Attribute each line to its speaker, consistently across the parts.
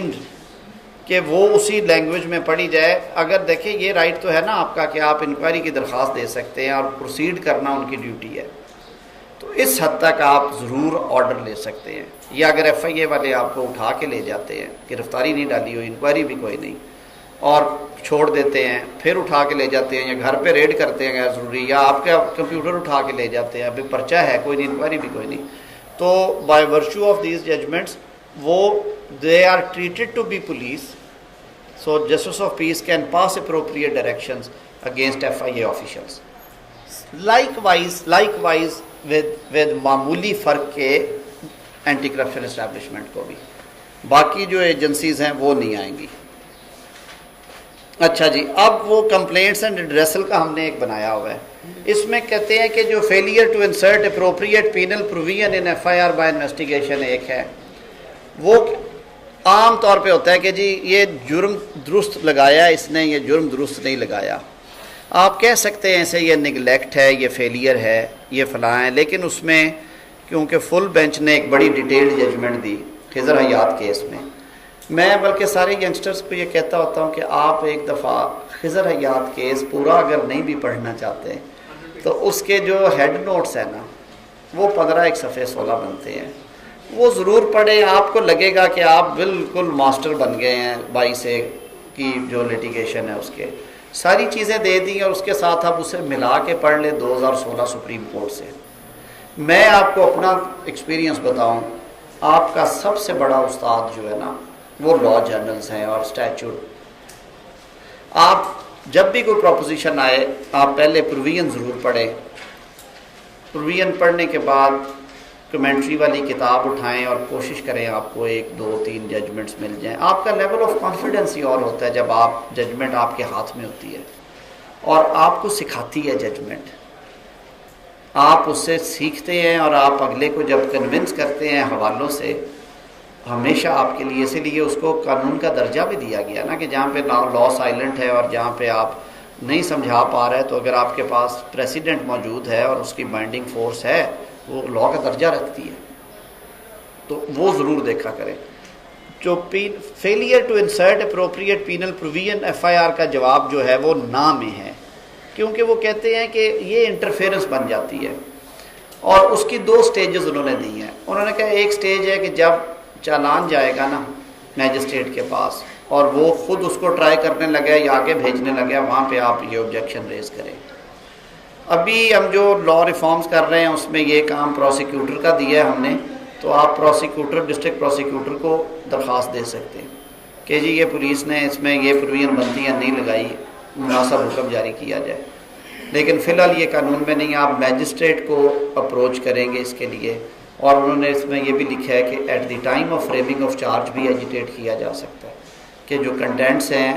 Speaker 1: Deemed کہ وہ اسی لینگویج میں پڑھی جائے. اگر دیکھیں یہ رائٹ تو ہے نا آپ کا کہ آپ انکوائری کی درخواست دے سکتے ہیں اور پروسیڈ کرنا ان کی ڈیوٹی ہے, تو اس حد تک آپ ضرور آرڈر لے سکتے ہیں. یا اگر ایف آئی اے والے آپ کو اٹھا کے لے جاتے ہیں, گرفتاری نہیں ڈالی ہوئی, انکوائری بھی کوئی نہیں, اور چھوڑ دیتے ہیں, پھر اٹھا کے لے جاتے ہیں, یا گھر پہ ریڈ کرتے ہیں غیر ضروری, یا آپ کا کمپیوٹر اٹھا کے لے جاتے ہیں, ابھی پرچہ ہے کوئی نہیں, انکوائری بھی کوئی نہیں, تو by virtue of these judgments وہ they are treated to be police. So Justice of Peace can pass appropriate directions against FIA officials. Likewise with معمولی فرق کے اینٹی کرپشن اسٹیبلشمنٹ کو بھی, باقی جو ایجنسیز ہیں وہ نہیں آئیں گی. اچھا جی, اب وہ کمپلینٹس اینڈ ریڈریسل کا ہم نے ایک بنایا ہوا ہے. اس میں کہتے ہیں کہ جو failure to insert appropriate penal provision in F I R by investigation ایک ہے, وہ عام طور پہ ہوتا ہے کہ جی یہ جرم درست لگایا اس نے, یہ جرم درست نہیں لگایا. آپ کہہ سکتے ہیں ایسے یہ نگلیکٹ ہے, یہ فیلئر ہے, یہ فلاں ہے, لیکن اس میں کیونکہ فل بینچ نے ایک بڑی ڈیٹیلڈ ججمنٹ دی خضر حیات کیس میں بلکہ سارے ینگسٹرز کو یہ کہتا ہوتا ہوں کہ آپ ایک دفعہ خضر حیات کیس پورا اگر نہیں بھی پڑھنا چاہتے تو اس کے جو ہیڈ نوٹس ہیں نا وہ 15 ایک صفحے 16 بنتے ہیں, وہ ضرور پڑھیں. آپ کو لگے گا کہ آپ بالکل ماسٹر بن گئے ہیں 22 کی جو لیٹیگیشن ہے اس کے ساری چیزیں دے دی, اور اس کے ساتھ آپ اسے ملا کے پڑھ لیں 2016 سپریم کورٹ سے. میں آپ کو اپنا ایکسپیرینس بتاؤں, آپ کا سب سے بڑا استاد جو ہے نا وہ لا جرنلز ہیں اور اسٹیچوٹ. آپ جب بھی کوئی پروپوزیشن آئے آپ پہلے پروویژن ضرور پڑھیں, پروویژن پڑھنے کے بعد کمنٹری والی کتاب اٹھائیں اور کوشش کریں آپ کو 1 2 3 ججمنٹس مل جائیں. آپ کا لیول آف کانفیڈنس ہی اور ہوتا ہے جب آپ ججمنٹ آپ کے ہاتھ میں ہوتی ہے اور آپ کو سکھاتی ہے ججمنٹ, آپ اس سے سیکھتے ہیں اور آپ اگلے کو جب کنونس کرتے ہیں حوالوں سے, ہمیشہ آپ کے لیے اسی لیے اس کو قانون کا درجہ بھی دیا گیا نا کہ جہاں پہ لا سائلنٹ ہے اور جہاں پہ آپ نہیں سمجھا پا رہے تو اگر آپ کے پاس پریسیڈنٹ موجود ہے اور اس کی بائنڈنگ فورس ہے وہ لا کا درجہ رکھتی ہے, تو وہ ضرور دیکھا کریں. جو failure to insert appropriate penal provision F I R کا جواب جو ہے وہ نا میں ہے, کیونکہ وہ کہتے ہیں کہ یہ انٹرفیئرنس بن جاتی ہے, اور اس کی 2 سٹیجز انہوں نے دی ہیں. انہوں نے کہا ایک سٹیج ہے کہ جب چالان جائے گا نا میجسٹریٹ کے پاس اور وہ خود اس کو ٹرائی کرنے لگے یا آگے بھیجنے لگے, وہاں پہ آپ یہ آبجیکشن ریز کریں. ابھی ہم جو لا ریفارمز کر رہے ہیں اس میں یہ کام پروسیکیوٹر کا دیا ہے ہم نے, تو آپ پروسیکیوٹر ڈسٹرکٹ پروسیکیوٹر کو درخواست دے سکتے ہیں کہ جی یہ پولیس نے اس میں یہ پروویژن بنتی ہے نہیں لگائی, مناسب حکم جاری کیا جائے. لیکن فی الحال یہ قانون میں نہیں, آپ میجسٹریٹ کو اپروچ کریں گے اس کے لیے. اور انہوں نے اس میں یہ بھی لکھا ہے کہ at the time of framing of charge بھی ایجیٹیٹ کیا جا سکتا ہے کہ جو کنٹینٹس ہیں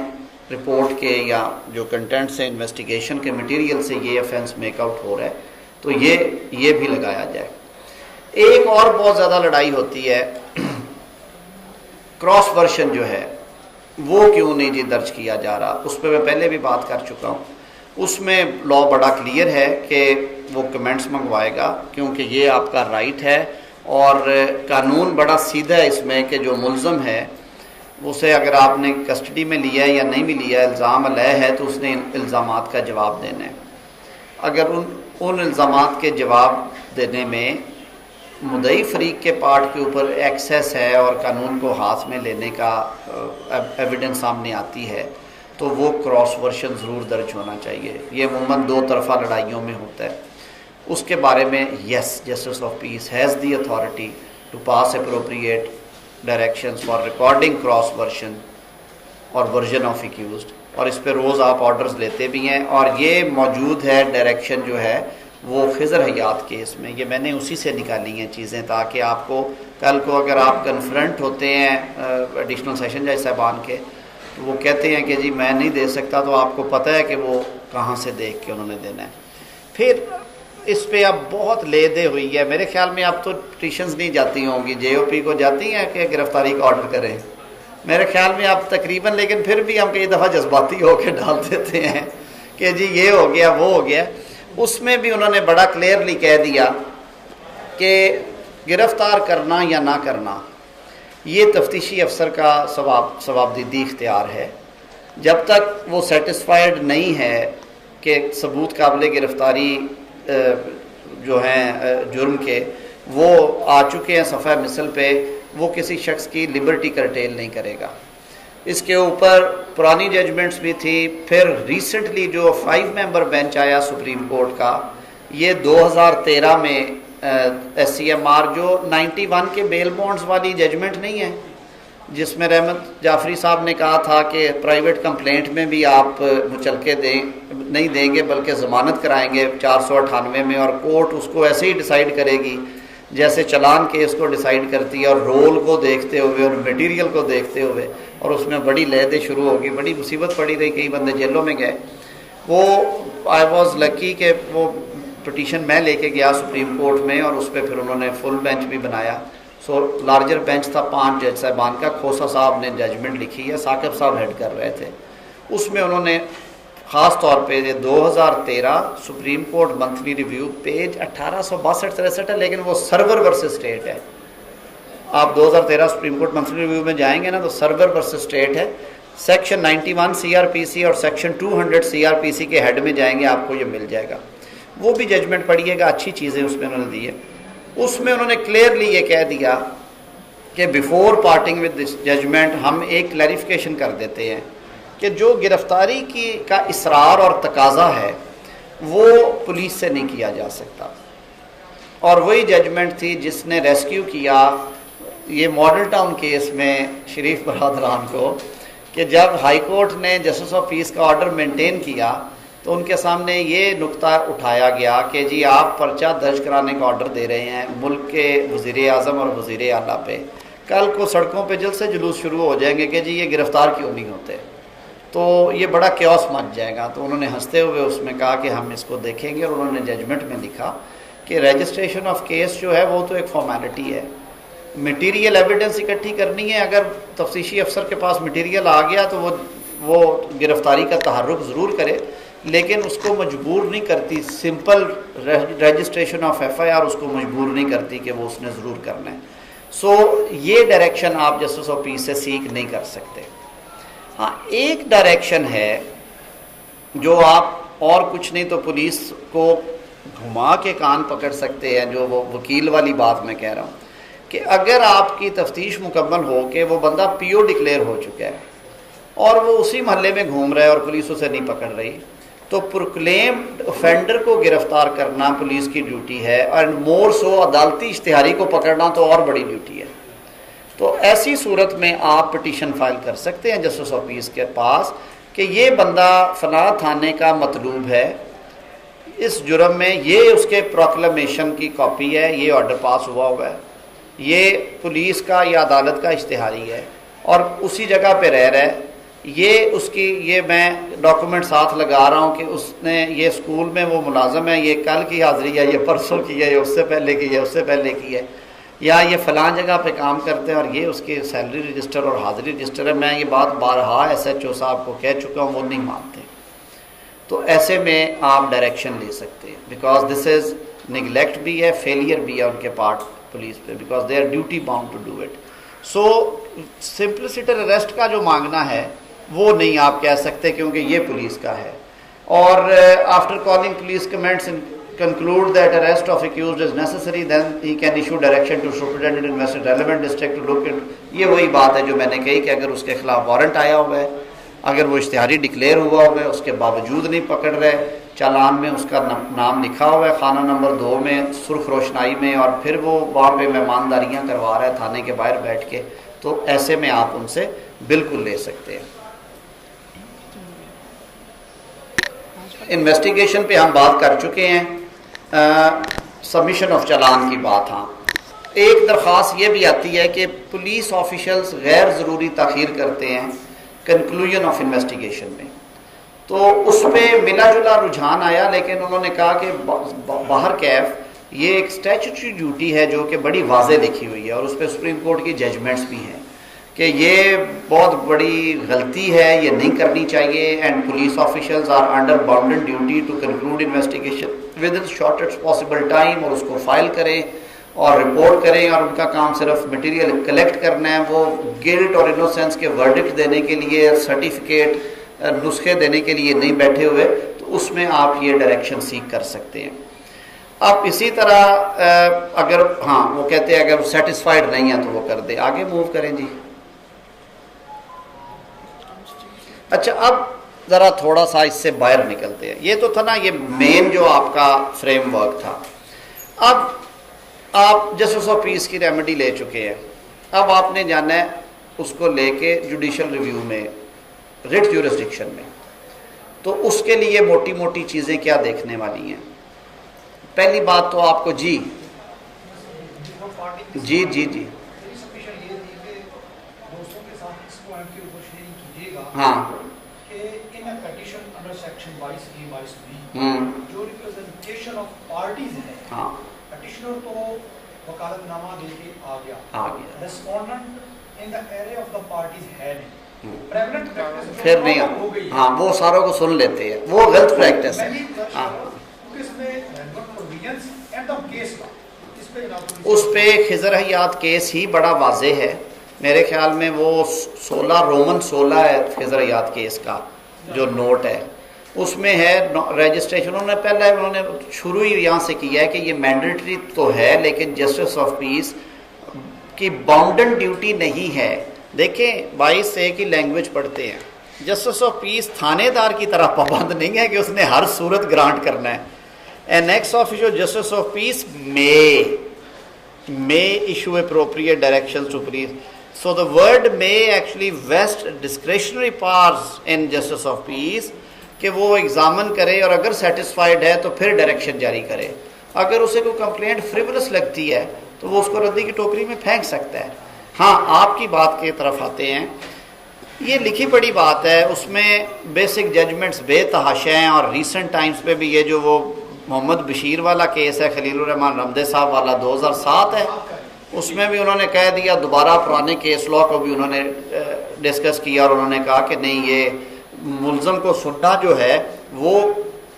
Speaker 1: رپورٹ کے یا جو کنٹینٹس ہیں انویسٹیگیشن کے مٹیریل سے یہ افینس میک آؤٹ ہو رہا ہے تو یہ بھی لگایا جائے. ایک اور بہت زیادہ لڑائی ہوتی ہے, کراس ورشن جو ہے وہ کیوں نہیں جی درج کیا جا رہا, اس پہ میں پہلے بھی بات کر چکا ہوں. اس میں لا بڑا کلیئر ہے کہ وہ کمنٹس منگوائے گا کیونکہ یہ آپ کا رائٹ ہے, اور قانون بڑا سیدھا ہے اس میں کہ جو ملزم ہے اسے اگر آپ نے کسٹڈی میں لیا ہے یا نہیں بھی لیا, الزام علیہ ہے تو اس نے الزامات کا جواب دینا ہے. اگر ان الزامات کے جواب دینے میں مدعی فریق کے پارٹ کے اوپر ایکسیس ہے اور قانون کو ہاتھ میں لینے کا ایویڈنس سامنے آتی ہے تو وہ کراس ورشن ضرور درج ہونا چاہیے. یہ عموماً 2 طرفہ لڑائیوں میں ہوتا ہے. اس کے بارے میں yes, justice of peace has the authority to pass appropriate directions for recording cross version اور ورژن آف ایکیوزڈ, اور اس پہ روز آپ آرڈرز لیتے بھی ہیں. اور یہ موجود ہے ڈائریکشن جو ہے وہ خضر حیات کیس میں, یہ میں نے اسی سے نکالی ہیں چیزیں تاکہ آپ کو کل کو اگر آپ کنفرنٹ ہوتے ہیں ایڈیشنل سیشن جج صاحبان کے تو وہ کہتے ہیں کہ جی میں نہیں دے سکتا, تو آپ کو پتہ ہے کہ وہ کہاں سے دیکھ کے انہوں نے دینا ہے. پھر اس پہ اب بہت لے دے ہوئی ہے, میرے خیال میں اب تو پٹیشنز نہیں جاتی ہوں گی, جے او پی کو جاتی ہیں کہ گرفتاری کا آرڈر کریں میرے خیال میں اب تقریباً, لیکن پھر بھی ہم کئی دفعہ جذباتی ہو کے ڈال دیتے ہیں کہ جی یہ ہو گیا وہ ہو گیا. اس میں بھی انہوں نے بڑا کلیئرلی کہہ دیا کہ گرفتار کرنا یا نہ کرنا یہ تفتیشی افسر کا ثوابدیدی اختیار ہے. جب تک وہ سیٹسفائیڈ نہیں ہے کہ ثبوت قابل گرفتاری جو ہیں جرم کے وہ آ چکے ہیں صفحہ مثل پہ، وہ کسی شخص کی لبرٹی کرٹیل نہیں کرے گا. اس کے اوپر پرانی ججمنٹس بھی تھی. پھر ریسنٹلی جو 5 ممبر بینچ آیا سپریم کورٹ کا، یہ 2013 میں ایس سی ایم آر جو 91 کے بیل بانڈز والی ججمنٹ نہیں ہے جس میں رحمت جعفری صاحب نے کہا تھا کہ پرائیویٹ کمپلینٹ میں بھی آپ مچلکے نہیں دیں گے بلکہ ضمانت کرائیں گے 498 میں، اور کورٹ اس کو ایسے ہی ڈیسائیڈ کرے گی جیسے چلان کیس کو ڈیسائیڈ کرتی ہے، اور رول کو دیکھتے ہوئے اور میٹیریل کو دیکھتے ہوئے، اور اس میں بڑی لہدیں شروع ہوگی. بڑی مصیبت پڑی رہی، کئی بندے جیلوں میں گئے. وہ آئی واز لکی کہ وہ پٹیشن میں لے کے گیا سپریم کورٹ میں، اور اس پہ پھر انہوں نے فل بینچ بھی بنایا. لارجر بینچ تھا 5 جج صاحبان کا. کھوسا صاحب نے ججمنٹ لکھی ہے، ثاقب صاحب ہیڈ کر رہے تھے. اس میں انہوں نے خاص طور پہ 2013 supreme court monthly review page 1862-63 ہے، لیکن وہ سرور ورسز اسٹیٹ ہے. آپ 2013 سپریم کورٹ منتھلی ریویو میں جائیں گے نا تو سرور ورسز اسٹیٹ ہے. سیکشن 91 سی آر پی سی اور سیکشن 200 سی آر پی سی کے ہیڈ میں جائیں گے، آپ کو یہ مل جائے گا. وہ بھی ججمنٹ پڑھیے گا، اچھی چیزیں اس میں انہوں نے دی ہے. اس میں انہوں نے کلیئرلی یہ کہہ دیا کہ before parting with this judgment ہم ایک کلیریفیکیشن کر دیتے ہیں کہ جو گرفتاری کا اصرار اور تقاضا ہے وہ پولیس سے نہیں کیا جا سکتا. اور وہی ججمنٹ تھی جس نے ریسکیو کیا یہ ماڈل ٹاؤن کیس میں شریف برادران کو، کہ جب ہائی کورٹ نے جسٹس آف پیس کا آرڈر مینٹین کیا تو ان کے سامنے یہ نقطہ اٹھایا گیا کہ جی آپ پرچہ درج کرانے کا آرڈر دے رہے ہیں ملک کے وزیر اعظم اور وزیر اعلیٰ پہ، کل کو سڑکوں پہ جلد سے جلوس شروع ہو جائیں گے کہ جی یہ گرفتار کیوں نہیں ہوتے، تو یہ بڑا کیوس مچ جائے گا. تو انہوں نے ہنستے ہوئے اس میں کہا کہ ہم اس کو دیکھیں گے، اور انہوں نے ججمنٹ میں لکھا کہ رجسٹریشن آف کیس جو ہے وہ تو ایک فارمیلٹی ہے، مٹیریل ایویڈنس اکٹھی کرنی ہے. اگر تفتیشی افسر کے پاس مٹیریل آ گیا تو وہ گرفتاری کا تحرک ضرور کرے، لیکن اس کو مجبور نہیں کرتی. Simple registration of F I R اس کو مجبور نہیں کرتی کہ وہ اس نے ضرور کرنا ہے. سو یہ ڈائریکشن آپ جسٹس آف پیس سے سیکھ نہیں کر سکتے. ہاں ایک ڈائریکشن ہے جو آپ اور کچھ نہیں تو پولیس کو گھما کے کان پکڑ سکتے ہیں، جو وہ وکیل والی بات میں کہہ رہا ہوں کہ اگر آپ کی تفتیش مکمل ہو کہ وہ بندہ پی او ڈکلیئر ہو چکا ہے اور وہ اسی محلے میں گھوم رہا ہے اور پولیس اسے نہیں پکڑ رہی، تو پروکلیمڈ offender کو گرفتار کرنا پولیس کی ڈیوٹی ہے، اور مور سو عدالتی اشتہاری کو پکڑنا تو اور بڑی ڈیوٹی ہے. تو ایسی صورت میں آپ پٹیشن فائل کر سکتے ہیں جسٹس آف پیس کے پاس کہ یہ بندہ فلاں تھانے کا مطلوب ہے، اس جرم میں یہ اس کے پروکلمیشن کی کاپی ہے، یہ آرڈر پاس ہوا ہے، یہ پولیس کا یا عدالت کا اشتہاری ہے اور اسی جگہ پہ رہ رہا ہے، یہ اس کی یہ میں ڈاکومنٹ ساتھ لگا رہا ہوں کہ اس نے یہ اسکول میں وہ ملازم ہے، یہ کل کی حاضری ہے، یہ پرسوں کی ہے، یہ اس سے پہلے کی ہے، اس سے پہلے کی ہے، یا یہ فلاں جگہ پہ کام کرتے ہیں اور یہ اس کے سیلری رجسٹر اور حاضری رجسٹر ہے. میں یہ بات بارہا ایس ایچ او صاحب کو کہہ چکا ہوں، وہ نہیں مانتے. تو ایسے میں آپ ڈائریکشن لے سکتے ہیں، بیکاز دس از نگلیکٹ بھی ہے، فیلئر بھی ہے ان کے پارٹ پولیس پہ، because they are duty bound to do it. So simpliciter arrest کا جو مانگنا ہے وہ نہیں آپ کہہ سکتے کیونکہ یہ پولیس کا ہے. اور after calling police comments conclude that arrest of accused is necessary, then he can issue direction to superintendent investigate relevant district to look into. یہ وہی بات ہے جو میں نے کہی کہ اگر اس کے خلاف وارنٹ آیا ہوا ہے، اگر وہ اشتہاری ڈکلیئر ہوا ہوا ہے، اس کے باوجود نہیں پکڑ رہے، چالان میں اس کا نام لکھا ہوا ہے خانہ نمبر 2 میں سرخ روشنائی میں، اور پھر وہ وہاں پہ مہمانداریاں کروا رہا ہے تھانے کے باہر بیٹھ کے، تو ایسے میں آپ ان سے بالکل لے سکتے ہیں. انویسٹیگیشن پہ ہم بات کر چکے ہیں. سبمیشن آف چالان کی بات. ہاں ایک درخواست یہ بھی آتی ہے کہ پولیس آفیشلز غیر ضروری تاخیر کرتے ہیں کنکلوژن آف انویسٹیگیشن میں، تو اس پہ ملا جلا رجحان آیا، لیکن انہوں نے کہا کہ باہر کیف یہ ایک اسٹیچوٹری ڈیوٹی ہے جو کہ بڑی واضح لکھی ہوئی ہے، اور اس پہ سپریم کورٹ کی ججمنٹس بھی ہیں کہ یہ بہت بڑی غلطی ہے، یہ نہیں کرنی چاہیے. And police officials are under bounden duty to conclude investigation within shortest possible time, اور اس کو فائل کریں اور رپورٹ کریں اور ان کا کام صرف مٹیریل کلیکٹ کرنا ہے. وہ گلٹ اور انوسینس کے ورڈکٹ دینے کے لیے سرٹیفکیٹ نسخے دینے کے لیے نہیں بیٹھے ہوئے. تو اس میں آپ یہ ڈائریکشن سیکھ کر سکتے ہیں. اب اسی طرح اگر وہ کہتے ہیں اگر وہ سیٹسفائیڈ نہیں ہے تو وہ کر دے. آگے موو کریں جی. اچھا اب ذرا تھوڑا سا اس سے باہر نکلتے ہیں. یہ تو تھا نا یہ مین جو آپ کا فریم ورک تھا. اب آپ جسٹس آف پیس کی ریمیڈی لے چکے ہیں. اب آپ نے جانا ہے اس کو لے کے جوڈیشل ریویو میں ریٹ جورسڈکشن میں. تو اس کے لیے موٹی موٹی چیزیں کیا دیکھنے والی ہیں. پہلی بات تو آپ کو جی ہاں
Speaker 2: جو ریپرزنٹیشن آف پارٹیز ہے
Speaker 1: ہاں
Speaker 2: پٹیشنر تو وکالت نامہ دے کے آ گیا respondent in the area of the parties ہے نہیں
Speaker 1: پھر نہیں ہاں وہ ساروں کو سن لیتے ہیں. وہ غلط پریکٹس ہے. اس پہ خضر حیات کیس ہی بڑا واضح ہے. میرے خیال میں وہ 16 ہے خضر حیات کیس کا جو نوٹ ہے. اس میں ہے رجسٹریشن. انہوں نے شروع ہی یہاں سے کیا ہے کہ یہ مینڈیٹری تو ہے لیکن جسٹس آف پیس کی باؤنڈن ڈیوٹی نہیں ہے. دیکھیں 22A کی لینگویج پڑھتے ہیں. جسٹس آف پیس تھانے دار کی طرح پابند نہیں ہے کہ اس نے ہر صورت گرانٹ کرنا ہے. An ex officio justice of peace may issue appropriate directions to police. So the word may actually vest discretionary powers in justice of peace کہ وہ ایگزامن کرے اور اگر سیٹسفائیڈ ہے تو پھر ڈائریکشن جاری کرے. اگر اسے کوئی کمپلینٹ فریولس لگتی ہے تو وہ اس کو ردی کی ٹوکری میں پھینک سکتا ہے. ہاں آپ کی بات کی طرف آتے ہیں. یہ لکھی پڑی بات ہے. اس میں بیسک ججمنٹس بے تحاشا ہیں. اور ریسنٹ ٹائمز پہ بھی یہ جو وہ محمد بشیر والا کیس ہے خلیل الرحمان رمدے صاحب والا 2007 ہے اس میں بھی انہوں نے کہہ دیا. دوبارہ پرانے کیس لاء کو بھی انہوں نے ڈسکس کیا اور انہوں نے کہا کہ نہیں یہ ملزم کو سننا جو ہے وہ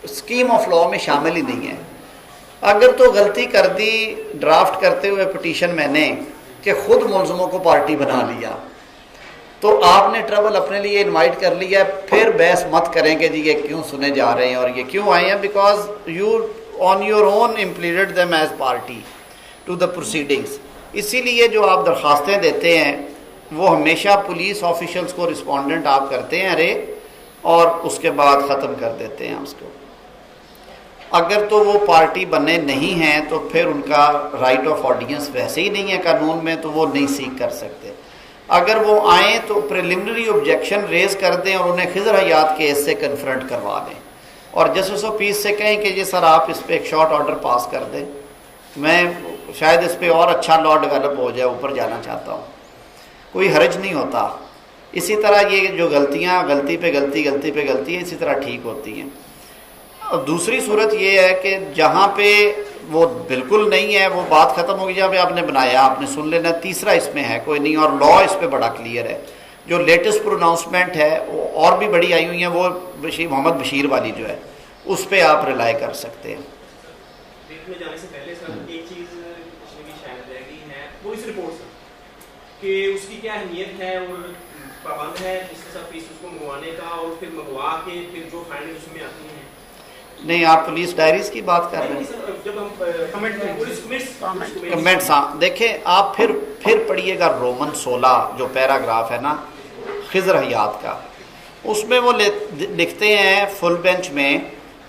Speaker 1: اسکیم آف لاء میں شامل ہی نہیں ہے. اگر تو غلطی کر دی ڈرافٹ کرتے ہوئے پٹیشن میں نے کہ خود ملزموں کو پارٹی بنا لیا تو آپ نے ٹربل اپنے لیے انوائٹ کر لیا. پھر بحث مت کریں کہ جی یہ کیوں سنے جا رہے ہیں اور یہ کیوں آئے ہیں. Because you on your own impleaded them as party to the proceedings. اسی لیے جو آپ درخواستیں دیتے ہیں وہ ہمیشہ پولیس آفیشلس کو رسپونڈنٹ آپ کرتے ہیں رے اور اس کے بعد ختم کر دیتے ہیں اس کو. اگر تو وہ پارٹی بنے نہیں ہیں تو پھر ان کا رائٹ آف آڈینس ویسے ہی نہیں ہے قانون میں تو وہ نہیں سیکھ کر سکتے. اگر وہ آئیں تو پریلیمنری آبجیکشن ریز کر دیں اور انہیں خضر حیات کیس سے کنفرنٹ کروا دیں اور جسٹس آف پیس سے کہیں کہ جی سر آپ اس پہ ایک شارٹ آرڈر پاس کر دیں. میں شاید اس پہ اور اچھا لاء ڈیولپ ہو جائے اوپر جانا چاہتا ہوں. کوئی حرج نہیں ہوتا. اسی طرح یہ جو غلطیاں غلطی پہ غلطی اسی طرح ٹھیک ہوتی ہیں. اور دوسری صورت یہ ہے کہ جہاں پہ وہ بالکل نہیں ہے وہ بات ختم ہوگی. جہاں پہ آپ نے بنایا آپ نے سن لینا. تیسرا اس میں ہے کوئی نہیں اور لاء اس پہ بڑا کلیئر ہے. جو لیٹسٹ پروناؤنسمنٹ ہے وہ اور بھی بڑی آئی ہوئی ہیں وہ محمد بشیر والی جو ہے اس پہ آپ ریلائی کر سکتے ہیں.
Speaker 3: میں جانے سے پہلے سر ایک چیز شاید رہ گئی ہے پولیس رپورٹ سر کہ اس کی کیا اہمیت ہے اور پابند ہے جس کے ساتھ پیس اس کو منگوانے کا اور پھر منگوا کے پھر جو فائنڈنگ اس میں آتی ہیں.
Speaker 1: نہیں آپ پولیس ڈائریز کی بات کر رہے ہیں.
Speaker 3: جب ہم
Speaker 1: کمنٹس دیکھیں آپ پھر پڑھیے گا رومن 16 جو پیراگراف ہے نا خضر حیات کا. اس میں وہ لکھتے ہیں فل بینچ میں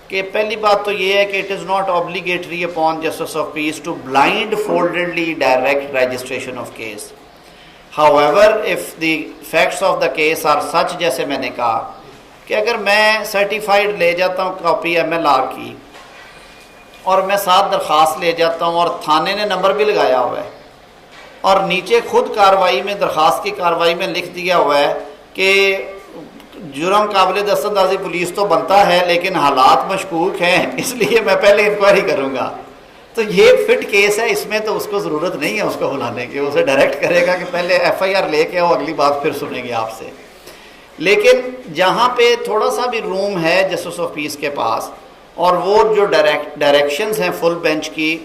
Speaker 1: کہ پہلی بات تو یہ ہے کہ it is not obligatory upon justice of peace to blindfoldedly direct registration of case. However, if the facts of the case are such جیسے میں نے کہا کہ اگر میں سرٹیفائیڈ لے جاتا ہوں کاپی MLR کی اور میں ساتھ درخواست لے جاتا ہوں اور تھانے نے نمبر بھی لگایا ہوا ہے اور نیچے خود کارروائی میں درخواست کی کارروائی میں لکھ دیا ہوا ہے کہ جرم قابل دستاندازی پولیس تو بنتا ہے لیکن حالات مشکوک ہیں اس لیے میں پہلے انکوائری کروں گا. تو یہ فٹ کیس ہے. اس میں تو اس کو ضرورت نہیں ہے اس کو بلانے کی. اسے ڈائریکٹ کرے گا کہ پہلے FIR لے کے آؤ اگلی بات پھر سنیں گے آپ سے. لیکن جہاں پہ تھوڑا سا بھی روم ہے جسٹس آف پیس کے پاس اور وہ جو ڈائریکشنز ہیں فل بینچ کی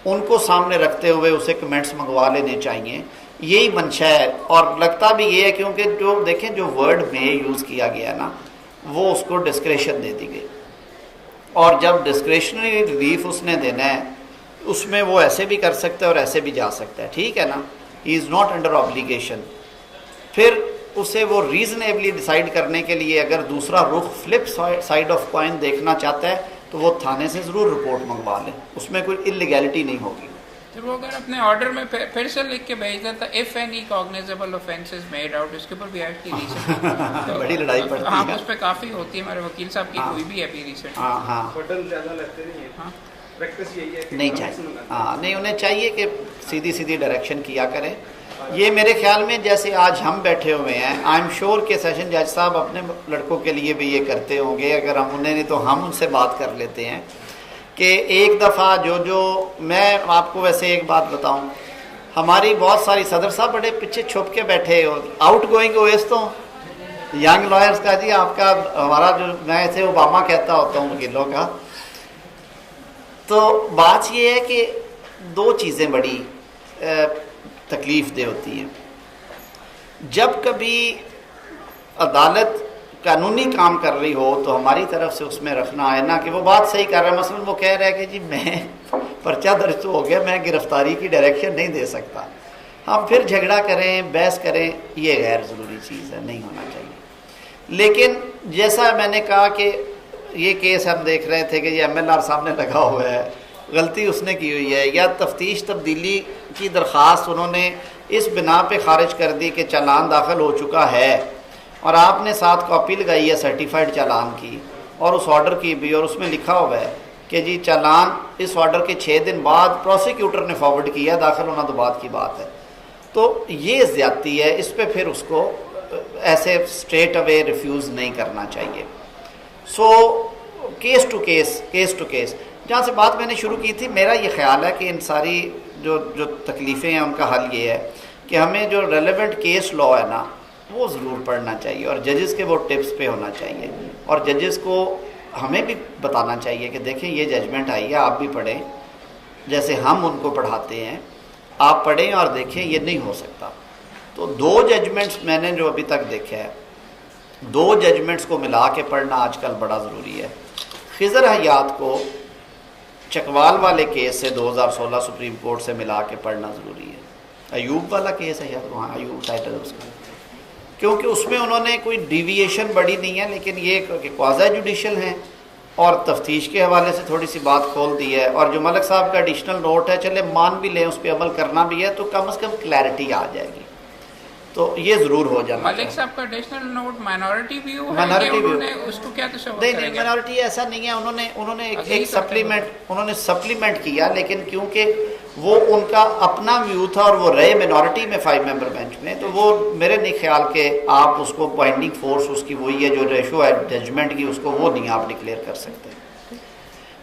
Speaker 1: ان کو سامنے رکھتے ہوئے اسے کمنٹس منگوا لینے چاہیے. یہی منشا ہے. اور لگتا بھی یہ ہے کیونکہ جو دیکھیں جو ورڈ میں یوز کیا گیا نا وہ اس کو ڈسکریشن دے دی گئی, اور جب ڈسکریشنری ریلیف اس نے دینا ہے اس میں وہ ایسے بھی کر سکتا ہے اور ایسے بھی جا سکتا ہے, ٹھیک ہے نا, ہی از ناٹ انڈر آبلیگیشن. پھر اسے وہ ریزنیبلی ڈیسائیڈ کرنے کے لیے اگر دوسرا رخ فلپ سائڈ آف کوائن دیکھنا چاہتا ہے تو وہ تھانے سے ضرور رپورٹ منگوا لے, اس میں کوئی انلیگیلٹی نہیں ہوگی.
Speaker 4: تو وہ اگر اپنے آرڈر میں پھر سے لکھ کے بھیج دیتا if any cognizable offence is made out, اس کے اوپر بھی ایڈ کی ریسنٹ
Speaker 1: بڑی لڑائی پڑتی ہے.
Speaker 4: ہاں اس پہ کافی ہوتی ہے, ہمارے وکیل صاحب کی کوئی بھی ہے بھی ریسنٹ.
Speaker 1: ہاں
Speaker 3: بٹن زیادہ لگتے نہیں ہیں.
Speaker 4: ہاں
Speaker 3: پریکٹس یہی ہے
Speaker 1: نہیں چاہیے, ہاں نہیں, انہیں چاہیے کہ سیدھی ڈائریکشن کیا کریں. یہ میرے خیال میں جیسے آج ہم بیٹھے ہوئے ہیں, آئی ایم شیور کہ سیشن جج صاحب اپنے لڑکوں کے لیے بھی یہ کرتے ہوں گے, اگر ہم انہیں نہیں تو ہم ان سے بات کر لیتے ہیں کہ ایک دفعہ جو میں آپ کو ویسے ایک بات بتاؤں, ہماری بہت ساری صدر صاحب بڑے پیچھے چھپ کے بیٹھے, آؤٹ گوئنگ اویس تو ینگ لائرز کا جی آپ کا ہمارا جو میں اسے اوباما کہتا ہوتا ہوں وکیلوں کا. تو بات یہ ہے کہ دو چیزیں بڑی تکلیف دہ ہوتی ہیں. جب کبھی عدالت قانونی کام کر رہی ہو تو ہماری طرف سے اس میں رکھنا ہے نا کہ وہ بات صحیح کر رہا ہے. مثلا وہ کہہ رہا ہے کہ جی میں پرچہ درج تو ہو گیا, میں گرفتاری کی ڈائریکشن نہیں دے سکتا. ہم پھر جھگڑا کریں, بحث کریں, یہ غیر ضروری چیز ہے, نہیں ہونا چاہیے. لیکن جیسا میں نے کہا کہ یہ کیس ہم دیکھ رہے تھے کہ یہ ایم ایل آر سامنے لگا ہوا ہے, غلطی اس نے کی ہوئی ہے, یا تفتیش تبدیلی کی درخواست انہوں نے اس بنا پہ خارج کر دی کہ چالان داخل ہو چکا ہے, اور آپ نے ساتھ کاپی لگائی ہے سرٹیفائڈ چالان کی اور اس آرڈر کی بھی, اور اس میں لکھا ہوا ہے کہ جی چالان اس آرڈر کے 6 دن بعد پروسیکیوٹر نے فارورڈ کیا, داخل ہونا تو بعد کی بات ہے. تو یہ زیادتی ہے, اس پہ پھر اس کو ایسے اسٹریٹ اوے ریفیوز نہیں کرنا چاہیے. سو کیس ٹو کیس جہاں سے بات میں نے شروع کی تھی, میرا یہ خیال ہے کہ ان ساری جو تکلیفیں ہیں ان کا حل یہ ہے کہ ہمیں جو ریلیونٹ کیس لا ہے نا وہ ضرور پڑھنا چاہیے, اور ججز کے وہ ٹپس پہ ہونا چاہیے, اور ججز کو ہمیں بھی بتانا چاہیے کہ دیکھیں یہ ججمنٹ آئی ہے, آپ بھی پڑھیں جیسے ہم ان کو پڑھاتے ہیں, آپ پڑھیں اور دیکھیں یہ نہیں ہو سکتا. تو 2 ججمنٹس میں نے جو ابھی تک دیکھا ہے, 2 ججمنٹس کو ملا کے پڑھنا آج کل بڑا ضروری ہے. خضر حیات کو چکوال والے کیس سے 2016 سپریم کورٹ سے ملا کے پڑھنا ضروری ہے. ایوب والا کیس ہے شاید, وہاں ایوب ٹائٹل اس کا, کیونکہ اس میں انہوں نے کوئی ڈیویشن بڑی نہیں ہے, لیکن یہ کہ کوازی جوڈیشل ہیں اور تفتیش کے حوالے سے تھوڑی سی بات کھول دی ہے, اور جو ملک صاحب کا ایڈیشنل نوٹ ہے چلے مان بھی لیں, اس پہ عمل کرنا بھی ہے, تو کم از کم کلیئرٹی آ جائے گی. تو یہ ضرور ہو جانا.
Speaker 4: ملک صاحب کا ایڈیشنل نوٹ مائنورٹی ویو ہے,
Speaker 1: مائنورٹی ویو
Speaker 4: اس کو کیا تصور
Speaker 1: نہیں
Speaker 4: کریں
Speaker 1: نہیں
Speaker 4: گے؟
Speaker 1: مائنورٹی ایسا نہیں ہے, انہوں نے ایک سپلیمنٹ کیا, لیکن کیونکہ وہ ان کا اپنا ویو تھا اور وہ رہے مائنورٹی میں 5 ممبر بینچ میں, تو وہ میرے نہیں خیال کہ آپ اس کو بائنڈنگ فورس اس کی وہی ہے جو ریشو ہے ججمنٹ کی, اس کو وہ نہیں آپ ڈکلیئر کر سکتے.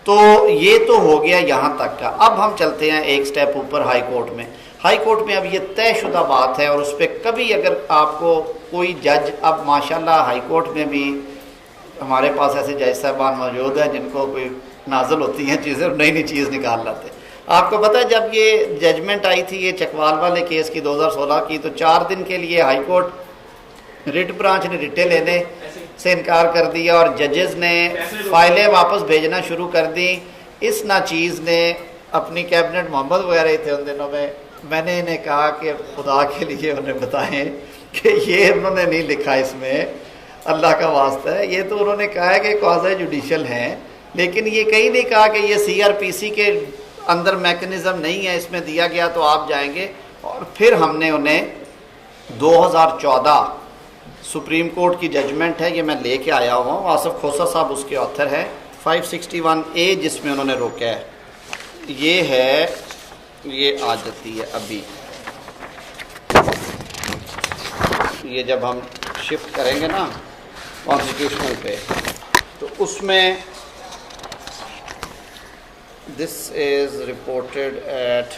Speaker 1: تو یہ تو ہو گیا یہاں تک کا. اب ہم چلتے ہیں ایک سٹیپ اوپر ہائی کورٹ میں. ہائی کورٹ میں اب یہ طے شدہ بات ہے, اور اس پہ کبھی اگر آپ کو کوئی جج, اب ماشاءاللہ ہائی کورٹ میں بھی ہمارے پاس ایسے جج صاحبان موجود ہیں جن کو کوئی نازل ہوتی ہیں چیزیں, نئی چیز نکال لاتے. آپ کو پتہ ہے جب یہ ججمنٹ آئی تھی یہ چکوال والے کیس کی 2016 کی, تو 4 دن کے لیے ہائی کورٹ ریٹ برانچ نے ریٹیں لینے سے انکار کر دیا, اور ججز نے فائلیں واپس بھیجنا شروع کر دی. اس ناچیز نے اپنی کیبنٹ محمد وغیرہ تھے ان دنوں میں نے انہیں کہا کہ خدا کے لیے انہیں بتائیں کہ یہ انہوں نے نہیں لکھا اس میں, اللہ کا واسطہ ہے, یہ تو انہوں نے کہا ہے کہ کوازی جوڈیشل ہیں, لیکن یہ کہیں نہیں کہا کہ یہ CRPC کے اندر میکنزم نہیں ہے, اس میں دیا گیا تو آپ جائیں گے. اور پھر ہم نے انہیں 2014 سپریم کورٹ کی ججمنٹ ہے, یہ میں لے کے آیا ہوا ہوں, آصف کھوسا صاحب اس کے آتھر ہیں, 561A جس میں انہوں نے روکا ہے, یہ ہے, یہ آ جاتی ہے ابھی, یہ جب ہم شفٹ کریں گے نا کانسٹیٹیوشنل پہ تو اس میں this is reported at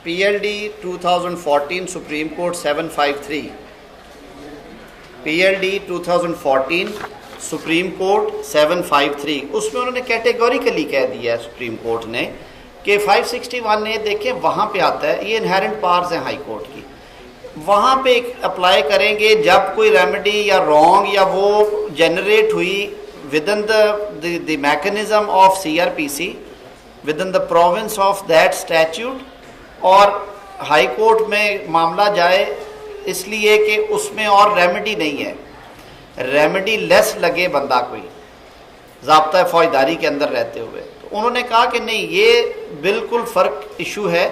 Speaker 1: PLD 2014 Supreme Court 753, PLD 2014 Supreme Court 753 اس میں انہوں نے کیٹیگوریکلی کہہ دیا ہے سپریم کورٹ نے کہ 561 دیکھیں وہاں پہ آتا ہے، یہ انہیرنٹ پاورز ہیں ہائی کورٹ کی، وہاں پہ اپلائی کریں گے جب کوئی ریمیڈی یا رانگ یا وہ جنریٹ ہوئی within the mechanism of CRPC, within the province of that statute، اور ہائی کورٹ میں معاملہ جائے اس لیے کہ اس میں اور ریمیڈی نہیں ہے، ریمیڈی لیس لگے بندہ کوئی ضابطۂ فوجداری کے اندر رہتے ہوئے، تو انہوں نے کہا کہ نہیں یہ بالکل فرق ایشو ہے،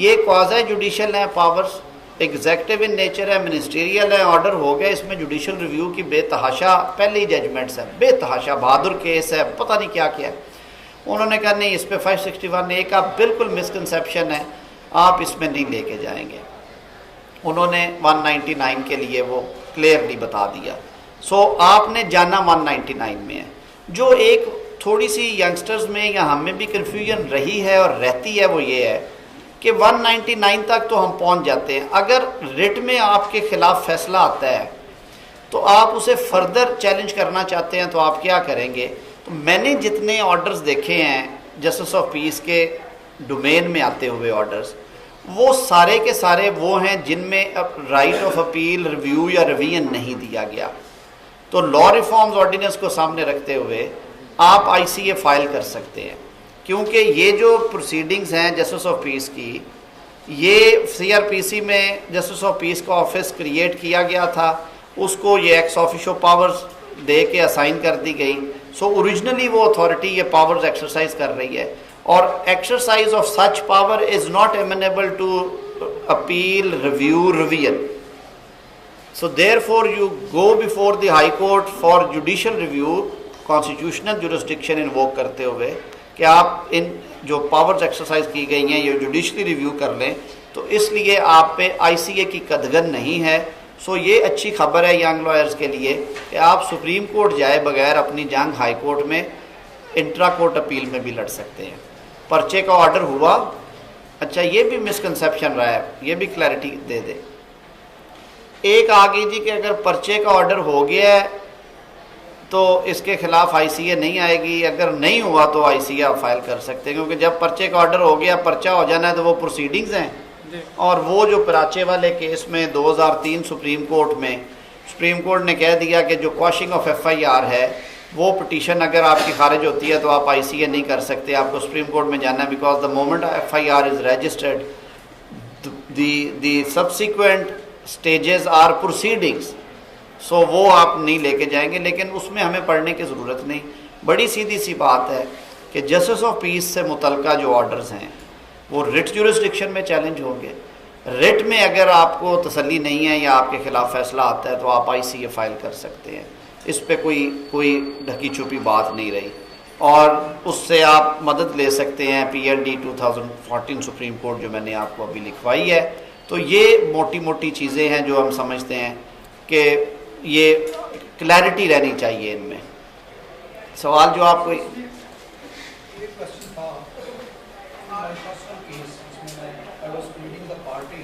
Speaker 1: یہ کوازی جوڈیشل ہیں پاورز، ایگزیکٹو ان نیچر ہے، منسٹریل ہے، آرڈر ہو گیا، اس میں جوڈیشل ریویو کی بے تحاشا پہلی ججمنٹس ہیں، بے تحاشا بہادر کیس ہے، پتہ نہیں کیا کیا ہے۔ انہوں نے کہا نہیں اس پہ 561 ایک آپ بالکل مسکنسیپشن ہے، آپ اس میں نہیں لے کے جائیں گے۔ انہوں نے 199 کے لیے وہ کلیئرلی بتا دیا۔ سو آپ نے جانا 199 میں ہے۔ جو ایک تھوڑی سی ینگسٹرز میں یا ہم میں بھی کنفیوژن رہی ہے اور رہتی ہے وہ یہ ہے کہ 199 تک تو ہم پہنچ جاتے ہیں، اگر ریٹ میں آپ کے خلاف فیصلہ آتا ہے تو آپ اسے فردر چیلنج کرنا چاہتے ہیں تو آپ کیا کریں گے؟ تو میں نے جتنے آرڈرز دیکھے ہیں جسٹس آف پیس کے ڈومین میں آتے ہوئے آرڈرز، وہ سارے کے سارے وہ ہیں جن میں رائٹ آف اپیل ریویو یا ریویژن نہیں دیا گیا۔ تو لا ریفارمز آرڈیننس کو سامنے رکھتے ہوئے آپ آئی سی اے فائل کر سکتے ہیں، کیونکہ یہ جو پروسیڈنگز ہیں جسٹس آف پیس کی، یہ سی آر پی سی میں جسٹس آف پیس کا آفس کریٹ کیا گیا تھا، اس کو یہ ایکس آفیشو پاورز دے کے اسائن کر دی گئی۔ سو اوریجنلی وہ اتھارٹی یہ پاورز ایکسرسائز کر رہی ہے، اور exercise of such power is not amenable to appeal review revision. So therefore you go before the High Court for judicial review، constitutional jurisdiction invoke کرتے ہوئے کہ آپ ان جو پاورز ایکسرسائز کی گئی ہیں یہ جوڈیشلی ریویو کر لیں، تو اس لیے آپ پہ آئی سی اے کی قدغن نہیں ہے۔ سو یہ اچھی خبر ہے ینگ لائرز کے لیے کہ آپ سپریم کورٹ جائے بغیر اپنی جنگ ہائی کورٹ میں انٹرا کورٹ اپیل میں بھی لڑ سکتے ہیں۔ پرچے کا آرڈر ہوا، اچھا یہ بھی مسکنسیپشن رہا ہے، یہ بھی کلیئرٹی دے دے۔ ایک آگے جی کہ اگر پرچے کا آرڈر ہو گیا ہے تو اس کے خلاف آئی سی اے نہیں آئے گی، اگر نہیں ہوا تو آئی سی اے آپ فائل کر سکتے ہیں، کیونکہ جب پرچے کا آرڈر ہو گیا پرچہ ہو جانا ہے تو وہ پروسیڈنگز ہیں۔ اور وہ جو پراچے والے کیس میں 2003 سپریم کورٹ نے کہہ دیا کہ جو کواشنگ آف ایف آئی آر ہے وہ پٹیشن اگر آپ کی خارج ہوتی ہے تو آپ آئی سی اے نہیں کر سکتے، آپ کو سپریم کورٹ میں جانا ہے، because the moment F I R is registered the subsequent stages are proceedings, so وہ آپ نہیں لے کے جائیں گے۔ لیکن اس میں ہمیں پڑھنے کی ضرورت نہیں، بڑی سیدھی سی بات ہے کہ جسٹس آف پیس سے متعلقہ جو آرڈرز ہیں وہ ریٹ جورسڈکشن میں چیلنج ہوں گے۔ ریٹ میں اگر آپ کو تسلی نہیں ہے یا آپ کے خلاف فیصلہ آتا ہے تو آپ آئی سی اے فائل کر سکتے ہیں، اس پہ کوئی ڈھکی چھپی بات نہیں رہی، اور اس سے آپ مدد لے سکتے ہیں P L D 2014 Supreme court جو میں نے آپ کو ابھی لکھوائی ہے۔ تو یہ موٹی موٹی چیزیں ہیں جو ہم سمجھتے ہیں کہ یہ کلیئرٹی رہنی چاہیے ان میں۔ سوال جو آپ کو
Speaker 2: ایک کوشچن تھا my personal case جس میں I was pleading the party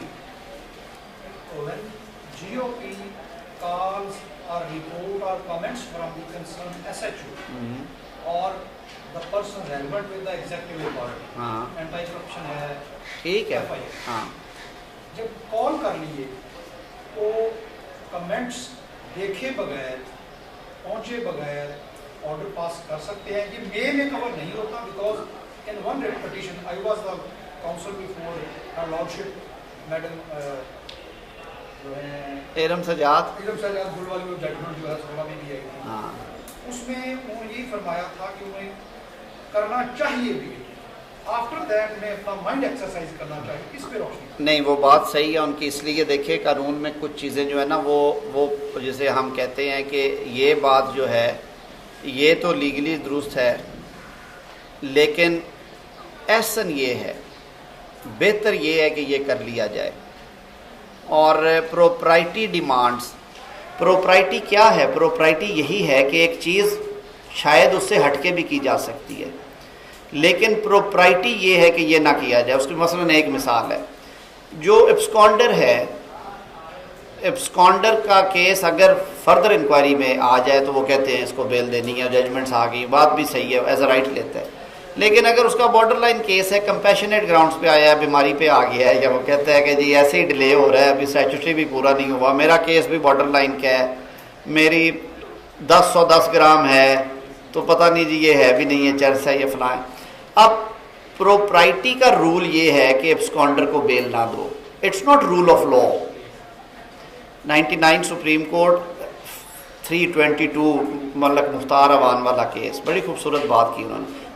Speaker 2: when GOP calls or report or comments from the concerned SHO or the person relevant with the executive party anti-corruption ہے
Speaker 1: ٹھیک ہے ہاں،
Speaker 2: جب کال کر لیے تو کمنٹس دیکھے بغیر پہنچے بغیر آرڈر پاس کر سکتے ہیں؟ یہ میل میں کور نہیں ہوتا، because in one writ petition I was the counsel before her Lordship madam جو ہیں
Speaker 1: ایرم سجاد
Speaker 2: گل والی وہ ججمنٹ جو ہے سولہ میں بھی آئی تھی، اس میں انہوں نے یہی فرمایا تھا کہ انہیں کرنا چاہیے بھی، آفٹر دیٹ میں اپنا مائنڈ ایکسرسائز کرنا چاہیے۔ اس پہ روشنی
Speaker 1: نہیں، وہ بات صحیح ہے ان کی، اس لیے دیکھیں قانون میں کچھ چیزیں جو ہے نا وہ جسے ہم کہتے ہیں کہ یہ بات جو ہے یہ تو لیگلی درست ہے، لیکن احسن یہ ہے، بہتر یہ ہے کہ یہ کر لیا جائے۔ اور پروپرائٹی ڈیمانڈز، پروپرائٹی کیا ہے؟ پروپرائٹی یہی ہے کہ ایک چیز شاید اس سے ہٹ کے بھی کی جا سکتی ہے، لیکن پروپرائٹی یہ ہے کہ یہ نہ کیا جائے۔ اس کی مثلاً ایک مثال ہے، جو ایبسکانڈر ہے، ایبسکانڈر کا کیس اگر فردر انکوائری میں آ جائے تو وہ کہتے ہیں اس کو بیل دینی ہے، ججمنٹس آ گئی، بات بھی صحیح ہے، ایز اے رائٹ لیتا ہے. لیکن اگر اس کا بارڈر لائن کیس ہے، کمپیشنیٹ گراؤنڈس پہ آیا ہے، بیماری پہ آ گیا ہے، یا وہ کہتا ہے کہ جی ایسے ہی ڈیلے ہو رہا ہے، ابھی اسٹیچوٹری بھی پورا نہیں ہوا، میرا کیس بھی بارڈر لائن کا ہے، میری 110 گرام ہے تو پتہ نہیں جی یہ ہے بھی نہیں ہے، چرس ہے، یہ فلاں ہے. اب پروپرائٹی کا رول یہ ہے کہ ایبسکانڈر کو بیل نہ دو. It's not rule of law. 99 Supreme Court 322 Malik Mukhtar Awan والا کیس، بڑی خوبصورت بات کی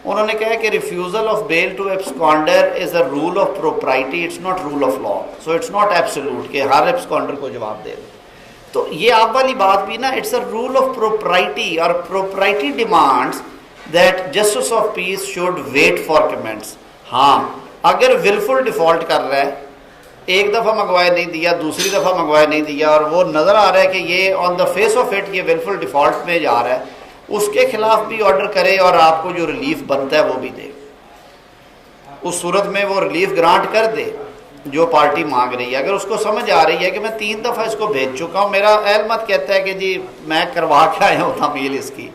Speaker 1: انہوں نے کہا کہ refusal of bail to absconder is a rule of propriety, it's not rule of law. So it's not absolute کہ ہر ایبسکانڈر کو جواب دے دو. تو یہ آپ والی بات بھی نا، it's a rule of propriety, اور propriety demands that justice of peace should wait for comments. ہاں اگر ولفل ڈیفالٹ کر رہا ہے، ایک دفعہ منگوائے نہیں دیا، دوسری دفعہ منگوائے نہیں دیا، اور وہ نظر آ رہا ہے کہ یہ آن دا فیس آف اٹ یہ ولفل ڈیفالٹ میں جا رہا ہے، اس کے خلاف بھی آرڈر کرے اور آپ کو جو ریلیف بنتا ہے وہ بھی دے. اس صورت میں وہ ریلیف گرانٹ کر دے جو پارٹی مانگ رہی ہے. اگر اس کو سمجھ آ رہی ہے کہ میں 3 دفعہ اس کو بھیج چکا ہوں، میرا اہل مت کہتا ہے کہ جی میں کروا کے آیا ہوں تعمیل اس کی،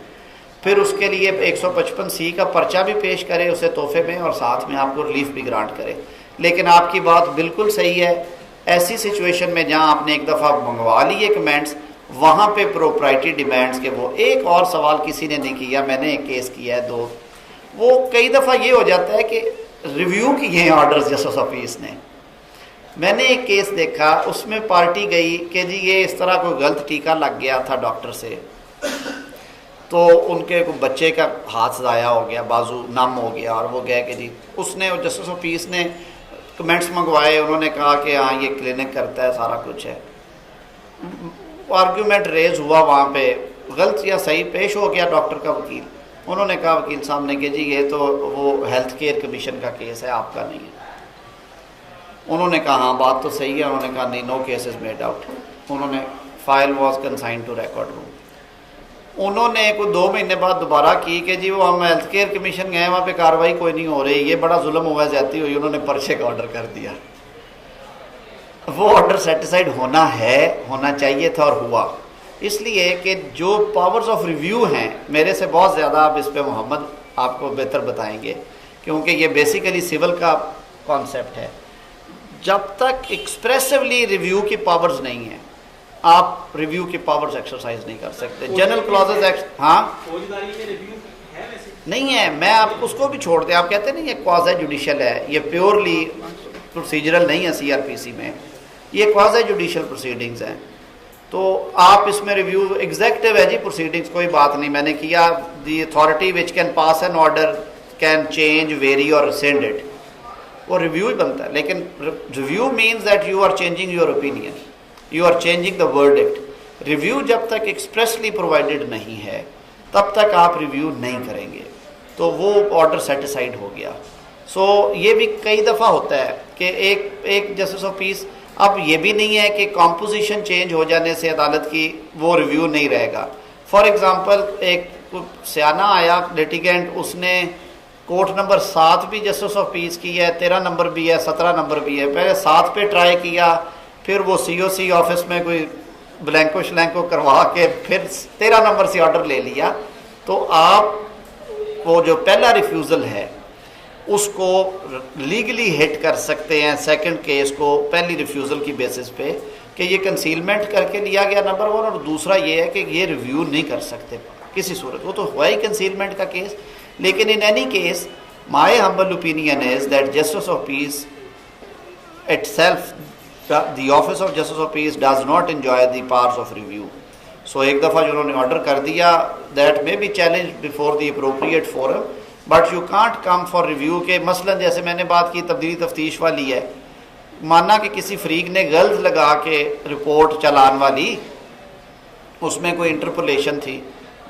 Speaker 1: پھر اس کے لیے 155C کا پرچہ بھی پیش کرے اسے تحفے میں، اور ساتھ میں آپ کو ریلیف بھی گرانٹ کرے. لیکن آپ کی بات بالکل صحیح ہے، ایسی سچویشن میں جہاں آپ نے ایک دفعہ منگوا لیے کمنٹس، وہاں پہ پروپرائٹی ڈیمانڈس کے وہ ایک اور سوال کسی نے نہیں کیا، میں نے ایک کیس کیا ہے 2، وہ کئی دفعہ یہ ہو جاتا ہے کہ ریویو کیے ہیں آرڈرز جسٹس آف پیس نے. میں نے ایک کیس دیکھا، اس میں پارٹی گئی کہ جی یہ اس طرح کوئی غلط ٹیکہ لگ گیا تھا ڈاکٹر سے، تو ان کے بچے کا ہاتھ ضائع ہو گیا، بازو نم ہو گیا، اور وہ گئے کہ جی اس نے جسٹس آف پیس نے کمنٹس منگوائے، انہوں نے کہا کہ ہاں یہ کلینک کرتا ہے، سارا کچھ ہے. آرگیومنٹ ریز ہوا وہاں پہ، غلط یا صحیح پیش ہو گیا ڈاکٹر کا وکیل. انہوں نے کہا وکیل صاحب نے کہ جی یہ تو وہ ہیلتھ کیئر کمیشن کا کیس ہے، آپ کا نہیں ہے. انہوں نے کہا ہاں بات تو صحیح ہے. انہوں نے کہا نہیں، no case is made out. انہوں نے file was consign to record room. انہوں نے کوئی 2 مہینے بعد دوبارہ کی کہ جی وہ ہم ہیلتھ کیئر کمیشن گئے، وہاں پہ کارروائی کوئی نہیں ہو رہی، یہ بڑا ظلم ہوا، زیادتی ہوئی. انہوں نے پرچے کا آرڈر کر دیا. وہ آرڈر سیٹیسفائڈ ہونا چاہیے تھا، اور ہوا. اس لیے کہ جو پاورز آف ریویو ہیں، میرے سے بہت زیادہ آپ اس پہ محمد آپ کو بہتر بتائیں گے، کیونکہ یہ بیسیکلی سول کا کانسیپٹ ہے. جب تک ایکسپریسولی ریویو کی پاورز نہیں ہیں، آپ ریویو کی پاورز ایکسرسائز نہیں کر سکتے. جنرل کلازز ہاں
Speaker 3: فوجداری میں ریویو ہے ویسے
Speaker 1: نہیں ہے. میں آپ اس کو بھی چھوڑ دیں، آپ کہتے ہیں نا یہ کوازی جوڈیشل ہے، یہ پیورلی پروسیجرل نہیں ہے. CRPC میں یہ کوازی جوڈیشل پروسیڈنگز ہیں، تو آپ اس میں ریویو ایگزیکٹو ہے جی پروسیڈنگز، کوئی بات نہیں. میں نے کیا the authority which can pass an order can change, vary اور ریسینڈ اٹ، وہ ریویو ہی بنتا ہے. لیکن review means that you are changing your opinion, you are changing the verdict. Review جب تک ایکسپریسلی پرووائڈیڈ نہیں ہے تب تک آپ ریویو نہیں کریں گے. تو وہ آرڈر سیٹیسفائڈ ہو گیا. سو یہ بھی کئی دفعہ ہوتا ہے کہ ایک جسٹس آف پیس، اب یہ بھی نہیں ہے کہ کمپوزیشن چینج ہو جانے سے عدالت کی وہ ریویو نہیں رہے گا. فار ایگزامپل ایک سیانہ آیا لیٹیگینٹ، اس نے کورٹ نمبر 7 بھی جسٹس آف پیس کی ہے، 13 نمبر بھی ہے، 17 نمبر بھی ہے. پہلے 7 پہ ٹرائی کیا، پھر وہ COC آفس میں کوئی بلینکو شلینکو کروا کے پھر 13 نمبر سے آرڈر لے لیا. تو آپ کو جو پہلا ریفیوزل ہے اس کو لیگلی ہٹ کر سکتے ہیں سیکنڈ کیس کو پہلی ریفیوزل کی بیسس پہ کہ یہ کنسیلمنٹ کر کے لیا گیا، نمبر 1. اور دوسرا یہ ہے کہ یہ ریویو نہیں کر سکتے کسی صورت. وہ تو ہوا ہی کنسیلمنٹ کا کیس. لیکن in any case my humble opinion is that justice of piece itself, the office of justice of peace does not enjoy the powers of review. So ایک دفعہ جو انہوں نے آرڈر کر دیا that may be challenged before the appropriate forum, but you can't come for review. کہ مثلا جیسے میں نے بات کی تبدیلی تفتیش والی ہے، مانا کہ کسی فریق نے غلط لگا کے رپورٹ چلان والی، اس میں کوئی انٹرپولیشن تھی،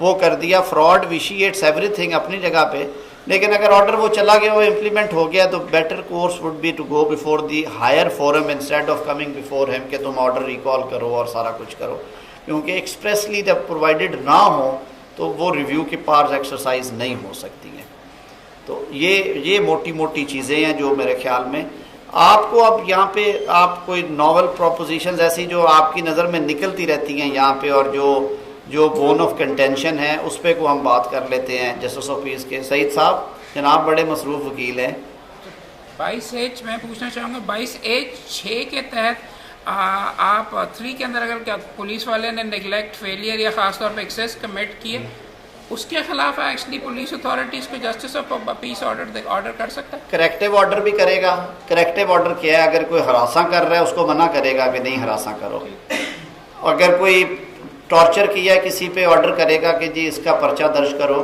Speaker 1: وہ کر دیا. فراڈ ویشیٹس ایوری تھنگ اپنی جگہ پہ، لیکن اگر آرڈر وہ چلا گیا، وہ امپلیمنٹ ہو گیا، تو better course would be to go before the higher forum instead of coming before him کہ تم آرڈر ریکال کرو اور سارا کچھ کرو. کیونکہ ایکسپریسلی جب پرووائڈیڈ نہ ہو تو وہ ریویو کی پاورز ایکسرسائز نہیں ہو سکتی ہیں. تو یہ موٹی موٹی چیزیں ہیں جو میرے خیال میں آپ کو اب یہاں پہ آپ کوئی ناول پروپوزیشنز ایسی جو آپ کی نظر میں نکلتی رہتی ہیں یہاں پہ، اور جو بون آف کنٹینشن ہے اس پہ کو ہم بات کر لیتے ہیں جسٹس آف پیس کے. سعید صاحب جناب بڑے مصروف وکیل ہیں.
Speaker 4: 22H میں پوچھنا چاہوں گا، 22H6 کے تحت آپ 3 کے اندر اگر کیا پولیس والے نے نیگلیکٹ، فیلئر یا خاص طور پہ ایکسیس کمٹ کیے، اس کے خلاف ایکچولی پولیس اتھارٹیز کو جسٹس آف پیس آرڈر کر سکتا ہے؟
Speaker 1: کریکٹیو آرڈر بھی کرے گا. کریکٹیو آرڈر کیا ہے؟ اگر کوئی ہراساں کر رہا ہے اس کو منع کرے گا کہ نہیں ہراساں کرو. اگر کوئی ٹارچر کیا ہے کسی پہ، آرڈر کرے گا کہ جی اس کا پرچہ درج کرو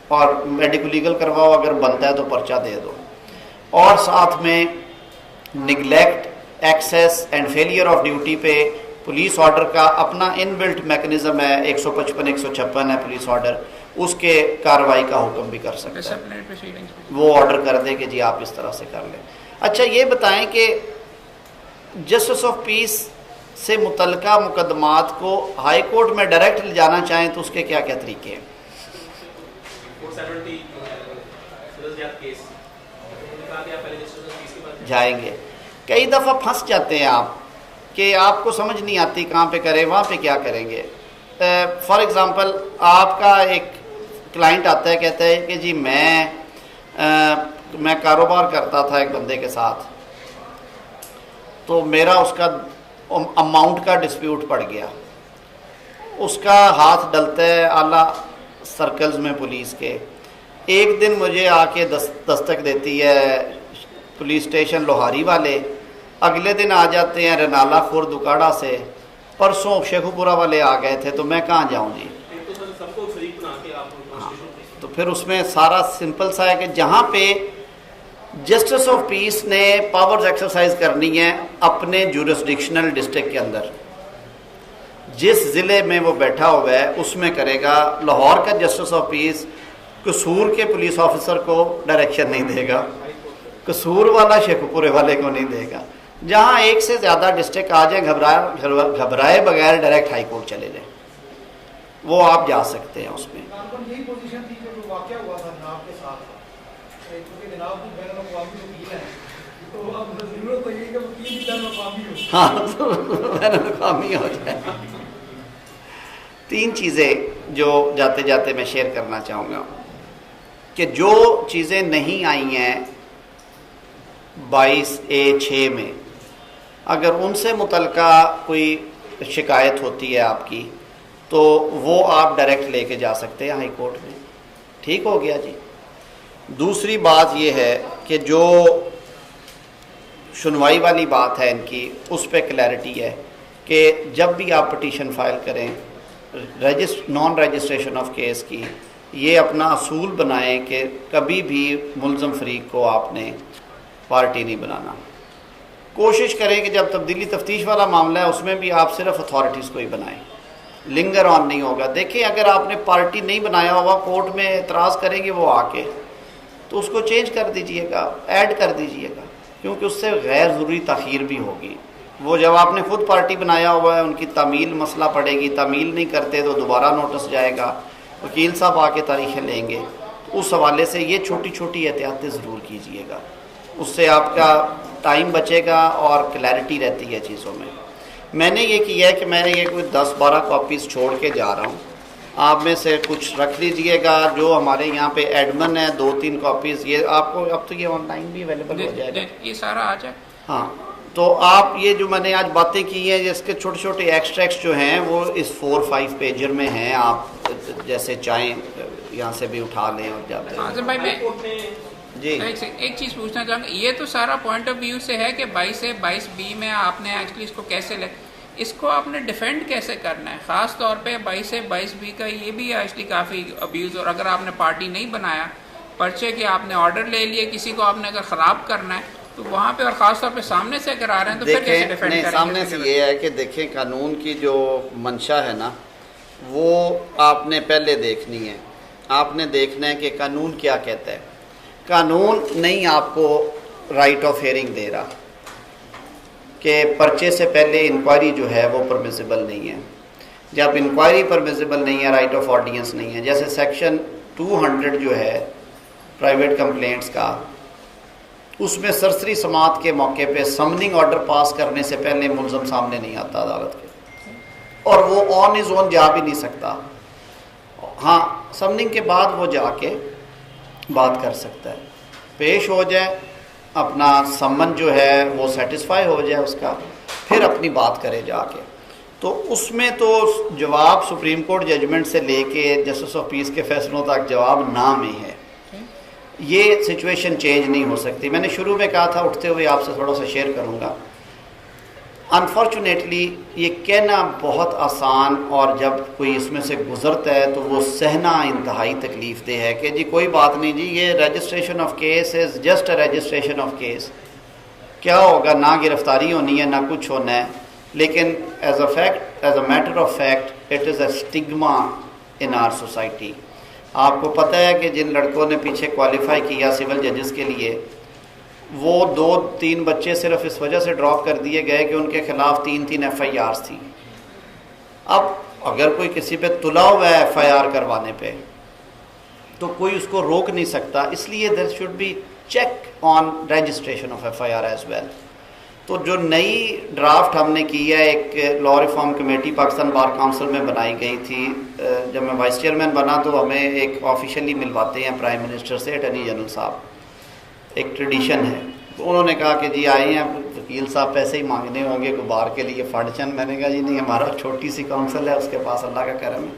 Speaker 1: اور میڈیکل لیگل کرواؤ، اگر بنتا ہے تو پرچہ دے دو. اور ساتھ میں neglect, access and failure of duty پہ پولیس آرڈر کا اپنا ان بلٹ میکنزم ہے، 155 156 ہے پولیس آرڈر، اس کے کارروائی کا حکم بھی کر سکتا ہے. وہ آرڈر کر دے کہ جی آپ اس طرح سے کر لیں. اچھا یہ بتائیں کہ جسٹس آف پیس سے متعلقہ مقدمات کو ہائی کورٹ میں ڈائریکٹ لے جانا چاہیں تو اس کے کیا کیا طریقے ہیں؟
Speaker 3: 470
Speaker 1: جائیں گے. کئی دفعہ پھنس جاتے ہیں آپ کہ آپ کو سمجھ نہیں آتی کہاں پہ کریں، وہاں پہ کیا کریں گے. فار ایگزامپل آپ کا ایک کلائنٹ آتا ہے، کہتا ہے کہ جی میں کاروبار کرتا تھا ایک بندے کے ساتھ، تو میرا اس کا اماؤنٹ کا ڈسپیوٹ پڑ گیا. اس کا ہاتھ ڈلتا ہے اعلیٰ سرکلز میں پولیس کے. ایک دن مجھے آ کے دستک دیتی ہے پولیس اسٹیشن لوہاری والے، اگلے دن آ جاتے ہیں رنالہ خورد اکاڑا سے، پرسوں شیخو پورہ والے آ گئے تھے، تو میں کہاں جاؤں جی. تو پھر اس میں سارا سمپل سا ہے کہ جہاں پہ جسٹس آف پیس نے پاورز ایکسرسائز کرنی ہے اپنے جورسڈکشنل ڈسٹرکٹ کے اندر، جس ضلع میں وہ بیٹھا ہوا ہے اس میں کرے گا. لاہور کا جسٹس آف پیس قصور کے پولیس آفیسر کو ڈائریکشن نہیں دے گا، قصور والا شیخو پورے والے کو نہیں دے گا. جہاں ایک سے زیادہ ڈسٹرکٹ آ جائیں، گھبرائے بغیر ڈائریکٹ ہائی کورٹ چلے جائیں، وہ آپ جا سکتے ہیں اس میں.
Speaker 2: یہی پوزیشن تھی کہ جو واقعہ ہوا تھا جناب کے ساتھ، کیونکہ جناب بھی بین الاقوامی وکیل ہیں، تو اب ضرورت تو یہ کہ وکیل بھی بین الاقوامی ہو.
Speaker 1: ہاں بین الاقوامی ہو جائے. 3 چیزیں جو جاتے جاتے میں شیئر کرنا چاہوں گا کہ جو چیزیں نہیں آئی ہیں 22A6 میں، اگر ان سے متعلقہ کوئی شکایت ہوتی ہے آپ کی تو وہ آپ ڈائریکٹ لے کے جا سکتے ہیں ہائی کورٹ میں. ٹھیک ہو گیا جی. دوسری بات یہ ہے کہ جو سنوائی والی بات ہے ان کی، اس پہ کلیئرٹی ہے کہ جب بھی آپ پٹیشن فائل کریں نان رجسٹریشن آف کیس کی، یہ اپنا اصول بنائیں کہ کبھی بھی ملزم فریق کو آپ نے پارٹی نہیں بنانا. کوشش کریں کہ جب تبدیلی تفتیش والا معاملہ ہے اس میں بھی آپ صرف اتھارٹیز کو ہی بنائیں، لنگر آن نہیں ہوگا. دیکھیں اگر آپ نے پارٹی نہیں بنایا ہوگا، کورٹ میں اعتراض کریں گے وہ آ کے، تو اس کو چینج کر دیجئے گا، ایڈ کر دیجئے گا، کیونکہ اس سے غیر ضروری تاخیر بھی ہوگی. وہ جب آپ نے خود پارٹی بنایا ہوا ہے ان کی تعمیل مسئلہ پڑے گی، تعمیل نہیں کرتے تو دوبارہ نوٹس جائے گا، وکیل صاحب آ کے تاریخیں لیں گے. اس حوالے سے یہ چھوٹی چھوٹی احتیاطیں ضرور کیجئے گا، اس سے آپ کا ٹائم بچے گا اور کلیئرٹی رہتی ہے چیزوں میں. میں نے یہ کیا ہے کہ میں نے یہ کوئی 10-12 کاپیز چھوڑ کے جا رہا ہوں، آپ میں سے کچھ رکھ لیجئے گا. جو ہمارے یہاں پہ ایڈمن ہے 2-3 کاپیز، یہ آپ کو اب تو یہ آن لائن بھی اویلیبل ہو جائے گا،
Speaker 4: یہ سارا آ جائے.
Speaker 1: ہاں تو آپ یہ جو میں نے آج باتیں کی ہیں اس کے چھوٹے چھوٹے ایکسٹریکٹس جو ہیں وہ اس 4-5 پیجر میں ہیں، آپ جیسے چاہیں یہاں سے بھی اٹھا لیں اور جاتے ہیں.
Speaker 4: اعظم بھائی میں
Speaker 1: جی
Speaker 4: ایک چیز پوچھنا چاہوں گا، یہ تو سارا پوائنٹ آف ویو سے ہے کہ 22A-22B میں آپ نے ایکچولی اس کو کیسے اس کو آپ نے ڈیفینڈ کیسے کرنا ہے، خاص طور پہ 22A-22B کا یہ بھی ایکچولی کافی ابیوز. اور اگر آپ نے پارٹی نہیں بنایا، پرچے کے آپ نے آرڈر لے لیے، کسی کو آپ نے اگر خراب کرنا ہے تو وہاں پہ، اور خاص طور پہ سامنے سے اگر آ رہے ہیں تو پھر کیسے ڈیفینڈ کریں گے؟
Speaker 1: سامنے سے یہ ہے کہ دیکھیں قانون کی جو منشا ہے نا وہ آپ نے پہلے دیکھنی ہے. آپ نے دیکھنا ہے کہ قانون کیا کہتا ہے. قانون نہیں آپ کو رائٹ آف ہیئرنگ دے رہا کہ پرچے سے پہلے انکوائری جو ہے وہ پرمیسیبل نہیں ہے. جب انکوائری پرمیسیبل نہیں ہے، رائٹ آف آڈینس نہیں ہے. جیسے سیکشن 200 جو ہے پرائیویٹ کمپلینٹس کا، اس میں سرسری سماعت کے موقع پہ سمننگ آرڈر پاس کرنے سے پہلے ملزم سامنے نہیں آتا عدالت کے، اور وہ آن ہز اون جا بھی نہیں سکتا. ہاں سمننگ کے بعد وہ جا کے بات کر سکتا ہے، پیش ہو جائے، اپنا سمن جو ہے وہ سیٹسفائی ہو جائے اس کا، پھر اپنی بات کرے جا کے. تو اس میں تو جواب سپریم کورٹ ججمنٹ سے لے کے جسٹس آف پیس کے فیصلوں تک جواب نہ میں ہے. یہ سچویشن چینج نہیں ہو سکتی. میں نے شروع میں کہا تھا، اٹھتے ہوئے آپ سے تھوڑا سا شیئر کروں گا. انفارچونیٹلی یہ کہنا بہت آسان، اور جب کوئی اس میں سے گزرتا ہے تو وہ سہنا انتہائی تکلیف دہ ہے کہ جی کوئی بات نہیں جی، یہ registration of case is just a registration of case, کیا ہوگا، نہ گرفتاری ہونی ہے نہ کچھ ہونا ہے. لیکن as a matter of fact it is a stigma in our society. آپ کو پتہ ہے کہ جن لڑکوں نے پیچھے کوالیفائی کیا سول ججز کے لیے، وہ 2-3 بچے صرف اس وجہ سے ڈراپ کر دیے گئے کہ ان کے خلاف 3 FIRs تھیں. اب اگر کوئی کسی پہ تلا ہوا ہے FIR کروانے پہ تو کوئی اس کو روک نہیں سکتا. اس لیے there should be check on registration of FIR as well. تو جو نئی ڈرافٹ ہم نے کی ہے، ایک law reform committee Pakistan bar council میں بنائی گئی تھی. جب میں وائس چیئرمین بنا تو ہمیں ایک آفیشلی ملواتے ہیں پرائم منسٹر سے اٹارنی جنرل صاحب، ایک ٹریڈیشن ہے. تو انہوں نے کہا کہ جی آئے ہیں وکیل صاحب پیسے ہی مانگنے ہوں گے، بار کے لیے فنڈ چند. میں نے کہا جی نہیں، ہمارا چھوٹی سی کونسل ہے، اس کے پاس اللہ کا کرم ہے.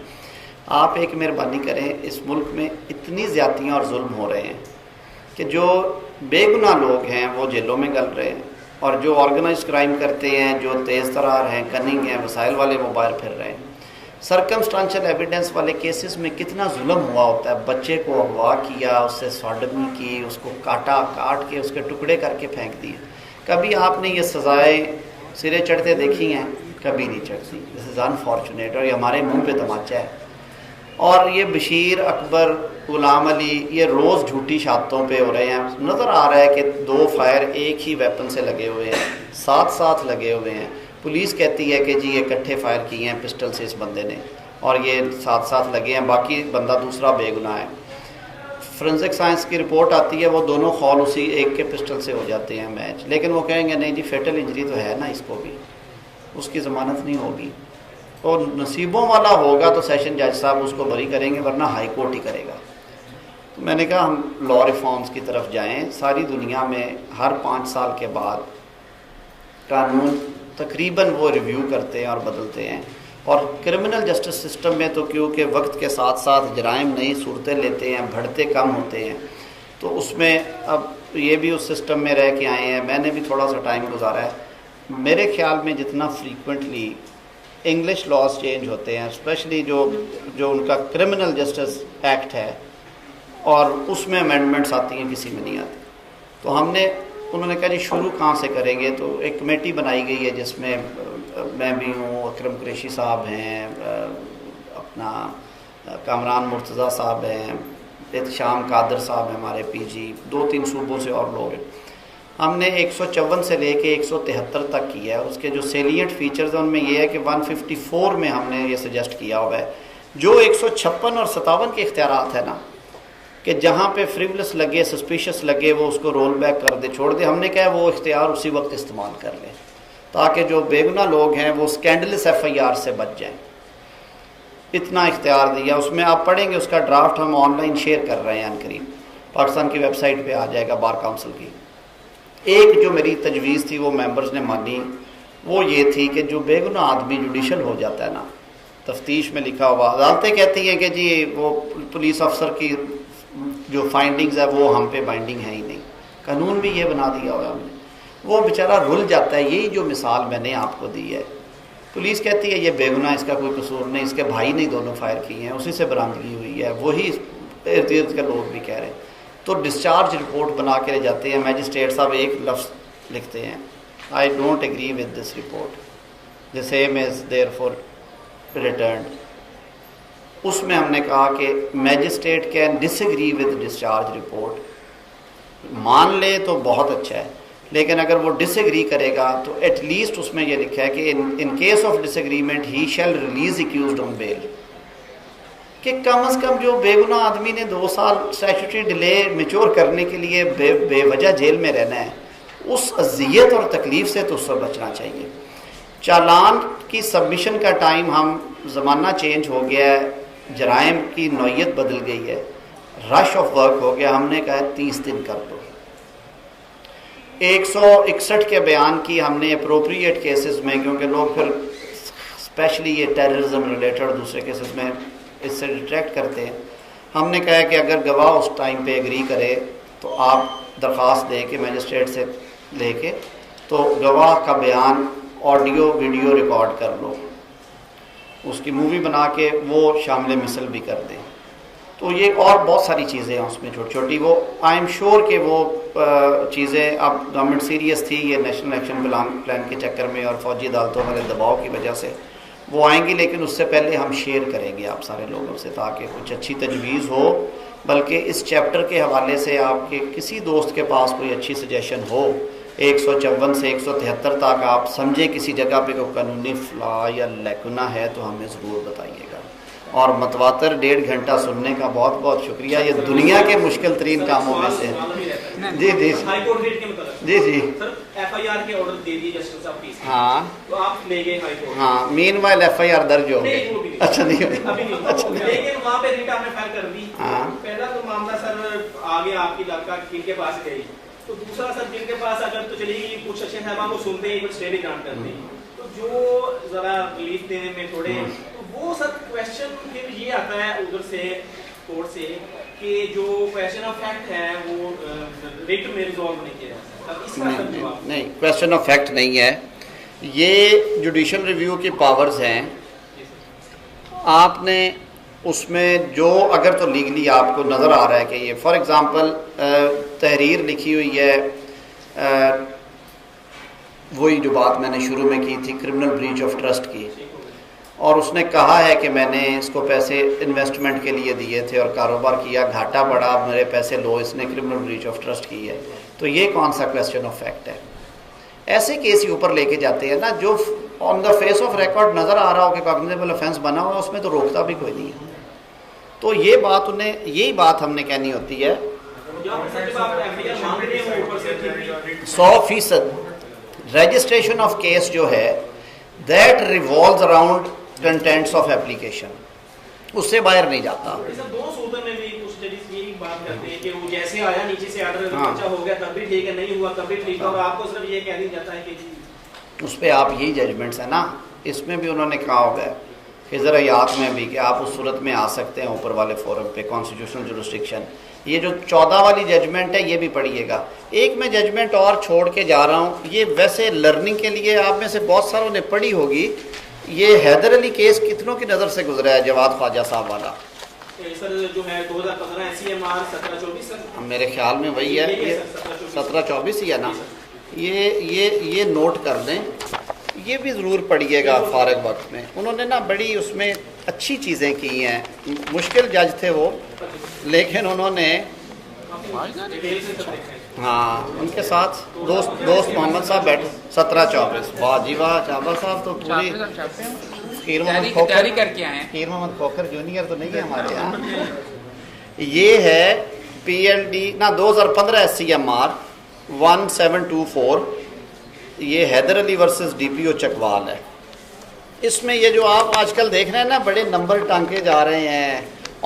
Speaker 1: آپ ایک مہربانی کریں، اس ملک میں اتنی زیادتیاں اور ظلم ہو رہے ہیں کہ جو بے گناہ لوگ ہیں وہ جیلوں میں گل رہے ہیں، اور جو آرگنائز کرائم کرتے ہیں، جو تیز ترار ہیں، کننگ ہیں، وسائل والے موبائل پھر رہے ہیں. سرکمسٹانشل ایویڈنس والے کیسز میں کتنا ظلم ہوا ہوتا ہے. بچے کو اغوا کیا، اس سے سوڈمی کی، اس کو کاٹ کے اس کے ٹکڑے کر کے پھینک دیے. کبھی آپ نے یہ سزائیں سرے چڑھتے دیکھی ہیں؟ کبھی نہیں چڑھتی. دس از انفارچونیٹ، اور یہ ہمارے منہ پہ تماچا ہے. اور یہ بشیر، اکبر، غلام علی، یہ روز جھوٹی شہادتوں پہ ہو رہے ہیں. نظر آ رہا ہے کہ 2 فائر ایک ہی ویپن سے لگے ہوئے ہیں، ساتھ لگے ہوئے ہیں. پولیس کہتی ہے کہ جی یہ اکٹھے فائر کیے ہیں پسٹل سے اس بندے نے، اور یہ ساتھ لگے ہیں، باقی بندہ دوسرا بے گناہ ہے. فورنزک سائنس کی رپورٹ آتی ہے، وہ دونوں خول اسی ایک کے پسٹل سے ہو جاتے ہیں میچ. لیکن وہ کہیں گے نہیں جی فیٹل انجری تو ہے نا، اس کو بھی، اس کی ضمانت نہیں ہوگی. اور نصیبوں والا ہوگا تو سیشن جج صاحب اس کو بری کریں گے، ورنہ ہائی کورٹ ہی کرے گا. تو میں نے کہا ہم لا ریفارمز کی طرف جائیں. ساری دنیا میں ہر 5 سال کے بعد قانون تقریباً وہ ریویو کرتے ہیں اور بدلتے ہیں. اور کرمنل جسٹس سسٹم میں تو کیونکہ وقت کے ساتھ ساتھ جرائم نئی صورتیں لیتے ہیں، بڑھتے کم ہوتے ہیں، تو اس میں اب یہ بھی اس سسٹم میں رہ کے آئے ہیں. میں نے بھی تھوڑا سا ٹائم گزارا ہے. میرے خیال میں جتنا فریکوینٹلی انگلش لاز چینج ہوتے ہیں، اسپیشلی جو ان کا کرمنل جسٹس ایکٹ ہے، اور اس میں امینڈمنٹس آتی ہیں، کسی میں نہیں آتی. تو انہوں نے کہا جی شروع کہاں سے کریں گے. تو ایک کمیٹی بنائی گئی ہے جس میں میں بھی ہوں، اکرم قریشی صاحب ہیں، اپنا کامران مرتضیٰ صاحب ہیں، احتشام قادر صاحب ہیں ہمارے پی جی، 2-3 صوبوں سے اور لوگ ہیں. ہم نے 154 سے لے کے 173 تک کیا ہے. اس کے جو سیلینٹ فیچرز ہیں ان میں یہ ہے کہ 154 میں ہم نے یہ سجیسٹ کیا ہوا ہے. جو 156 اور 57 کے اختیارات ہیں نا، کہ جہاں پہ فریولس لگے، سسپیشس لگے، وہ اس کو رول بیک کر دے، چھوڑ دے. ہم نے کہا وہ اختیار اسی وقت استعمال کر لیں تاکہ جو بے گناہ لوگ ہیں وہ اسکینڈلس FIR سے بچ جائیں. اتنا اختیار دیا. اس میں آپ پڑھیں گے، اس کا ڈرافٹ ہم آن لائن شیئر کر رہے ہیں عنقریب، پاکستان کی ویب سائٹ پہ آ جائے گا بار کونسل کی. ایک جو میری تجویز تھی وہ ممبرز نے مانی، وہ یہ تھی کہ جو بے گناہ آدمی جوڈیشل ہو جاتا ہے نا، تفتیش میں لکھا ہوا، عدالتیں کہتی ہیں کہ جی وہ پولیس افسر کی جو فائنڈنگز ہے وہ ہم پہ بائنڈنگ ہے ہی نہیں. قانون بھی یہ بنا دیا ہوا ہم نے. وہ بیچارہ رل جاتا ہے. یہی جو مثال میں نے آپ کو دی ہے، پولیس کہتی ہے یہ بے گناہ، اس کا کوئی قصور نہیں، اس کے بھائی نے دونوں فائر کیے ہیں، اسی سے برآمدگی ہوئی ہے، وہی ارد گرد کے لوگ بھی کہہ رہے ہیں. تو ڈسچارج رپورٹ بنا کے لے جاتے ہیں. میجسٹریٹ صاحب ایک لفظ لکھتے ہیں، I don't agree with this report, the same is therefore returned. اس میں ہم نے کہا کہ magistrate can disagree with discharge report. مان لے تو بہت اچھا ہے، لیکن اگر وہ ڈس ایگری کرے گا تو ایٹ لیسٹ اس میں یہ لکھا ہے کہ in case of disagreement he shall release accused on bail. کہ کم از کم جو بے گناہ آدمی نے 2 سال اسٹیچوٹری ڈیلے میچور کرنے کے لیے بے وجہ جیل میں رہنا ہے، اس اذیت اور تکلیف سے تو اس سے بچنا چاہیے۔ چالان کی سبمیشن کا ٹائم، ہم زمانہ چینج ہو گیا ہے، جرائم کی نوعیت بدل گئی ہے، رش آف ورک ہو گیا، ہم نے کہا 30 دن کر دو۔ 161 کے بیان کی ہم نے اپروپریٹ کیسز میں، کیونکہ لوگ پھر اسپیشلی یہ ٹیررزم ریلیٹڈ دوسرے کیسز میں اس سے ڈٹریکٹ کرتے ہیں، ہم نے کہا کہ اگر گواہ اس ٹائم پہ ایگری کرے تو آپ درخواست دے کے میجسٹریٹ سے لے کے تو گواہ کا بیان آڈیو ویڈیو ریکارڈ کر لو، اس کی مووی بنا کے وہ شامل مثل بھی کر دیں۔ تو یہ اور بہت ساری چیزیں ہیں اس میں چھوٹی چھوٹی، وہ آئی ایم شیور کہ وہ چیزیں، اب گورنمنٹ سیریس تھی یہ نیشنل ایکشن پلان کے چکر میں اور فوجی عدالتوں والے دباؤ کی وجہ سے وہ آئیں گی، لیکن اس سے پہلے ہم شیئر کریں گے آپ سارے لوگوں سے تاکہ کچھ اچھی تجویز ہو، بلکہ اس چیپٹر کے حوالے سے آپ کے کسی دوست کے پاس کوئی اچھی سجیشن ہو 154 سے 173 تک آپ سمجھیں کسی جگہ پہ کوئی قانونی فلا یا لیکنا ہے تو ہمیں ضرور بتائیے گا۔ اور متواتر 1.5 گھنٹہ سننے کا بہت بہت شکریہ، یہ دنیا کے مشکل ترین کاموں میں سے ہے۔ جی جی
Speaker 3: ہائی کورٹ ریٹ کے متعلق
Speaker 1: جی جی
Speaker 3: سر ایف آئی آر کے آرڈر دے دیے جسٹس صاحب پی سی،
Speaker 1: ہاں
Speaker 3: تو آپ لے گئے ہائی کورٹ،
Speaker 1: ہاں، مین وائل ایف آئی آر درج ہو گئی، اچھا نہیں ہوئی،
Speaker 3: ابھی نہیں، لیکن وہاں پہ ریٹ آپ نے فائل کر دی۔
Speaker 1: ہاں
Speaker 3: پہلا تو معاملہ سر آگے آپ کی لڑکا کن کے پاس گئی، تو دوسرا سر جن کے پاس اگر تو چلیے گی کچھ اچھے صاحبان کو سنتے ہیں کچھ اسٹے بھی گرانٹ کرتے ہیں، تو جو ذرا ریلیف دینے میں تھوڑے، تو وہ سر کویشچن پھر یہ آتا ہے ادھر سے کورٹ سے کہ جو کویشچن آف فیکٹ ہے وہ ریٹ میں ریزالو نہیں کیا جاتا، اب اس کا سر جواب؟
Speaker 1: نہیں، کویشچن آف فیکٹ نہیں ہے، یہ جوڈیشل ریویو کی پاورز ہیں، آپ نے اس میں جو اگر تو لیگلی آپ کو نظر آ رہا ہے کہ یہ فار ایگزامپل تحریر لکھی ہوئی ہے، وہی جو بات میں نے شروع میں کی تھی کرمنل بریچ آف ٹرسٹ کی، اور اس نے کہا ہے کہ میں نے اس کو پیسے انویسٹمنٹ کے لیے دیے تھے اور کاروبار کیا، گھاٹا پڑا، میرے پیسے لو، اس نے کرمنل بریچ آف ٹرسٹ کی ہے، تو یہ کون سا کویسچن آف فیکٹ ہے؟ ایسے کیس ہی اوپر لے کے جاتے ہیں نا جو آن دا فیس آف ریکارڈ نظر آ رہا ہو کہ کاگنیزیبل آفینس بنا ہوا، اس میں تو روکتا بھی کوئی نہیں ہے۔ تو یہ بات انہیں، یہی بات ہم نے کہنی ہوتی ہے 100%۔ رجسٹریشن آف کیس جو ہے that revolves around contents of application, اس سے باہر نہیں جاتا۔
Speaker 3: دونوں صورتوں میں بھی کچھ ججز یہی بات کرتے ہیں کہ وہ جیسے آیا نیچے سے آرڈر اچھا ہو گیا تب بھی ٹھیک ہے، نہیں ہوا تب بھی ٹھیک ہے، اور آپ کو صرف یہ کہہ دیا جاتا ہے کہ
Speaker 1: اس پہ آپ یہی ججمنٹس ہیں نا، اس میں بھی انہوں نے کہا ہوگا کہ ذرا یاد میں بھی کہ آپ اس صورت میں آ سکتے ہیں اوپر والے فورم پہ، کانسٹیٹیوشنل جورسڈکشن۔ یہ جو 14 والی ججمنٹ ہے یہ بھی پڑھیے گا۔ ایک میں ججمنٹ اور چھوڑ کے جا رہا ہوں، یہ ویسے لرننگ کے لیے آپ میں سے بہت ساروں نے پڑھی ہوگی، یہ حیدر علی کیس کتنوں کی نظر سے گزرا ہے، جواد خواجہ صاحب والا؟
Speaker 3: سر جو ہے 2015 ایس سی ایم آر 1724 سر،
Speaker 1: میرے خیال میں وہی ہے، یہ 1724 ہی ہے نا، یہ نوٹ کر دیں، یہ بھی ضرور پڑھیے گا فارغ وقت میں۔ انہوں نے نا بڑی اس میں اچھی چیزیں کی ہیں، مشکل جج تھے وہ، لیکن انہوں نے ہاں ان کے ساتھ دوست محمد صاحب بیٹھے 1724، واہ جی واہ، چابا صاحب تو پوری فقیر محمد
Speaker 4: تیاری کر کے آئے ہیں،
Speaker 1: فقیر محمد کھوکھر جونیئر تو نہیں ہے ہمارے یہاں۔ یہ ہے پی ایل ڈی نا 2015 ایس سی ایم آر 1724، یہ حیدر علی ورسز ڈی پی او چکوال ہے۔ اس میں یہ جو آپ آج کل دیکھ رہے ہیں نا بڑے نمبر ٹانکے جا رہے ہیں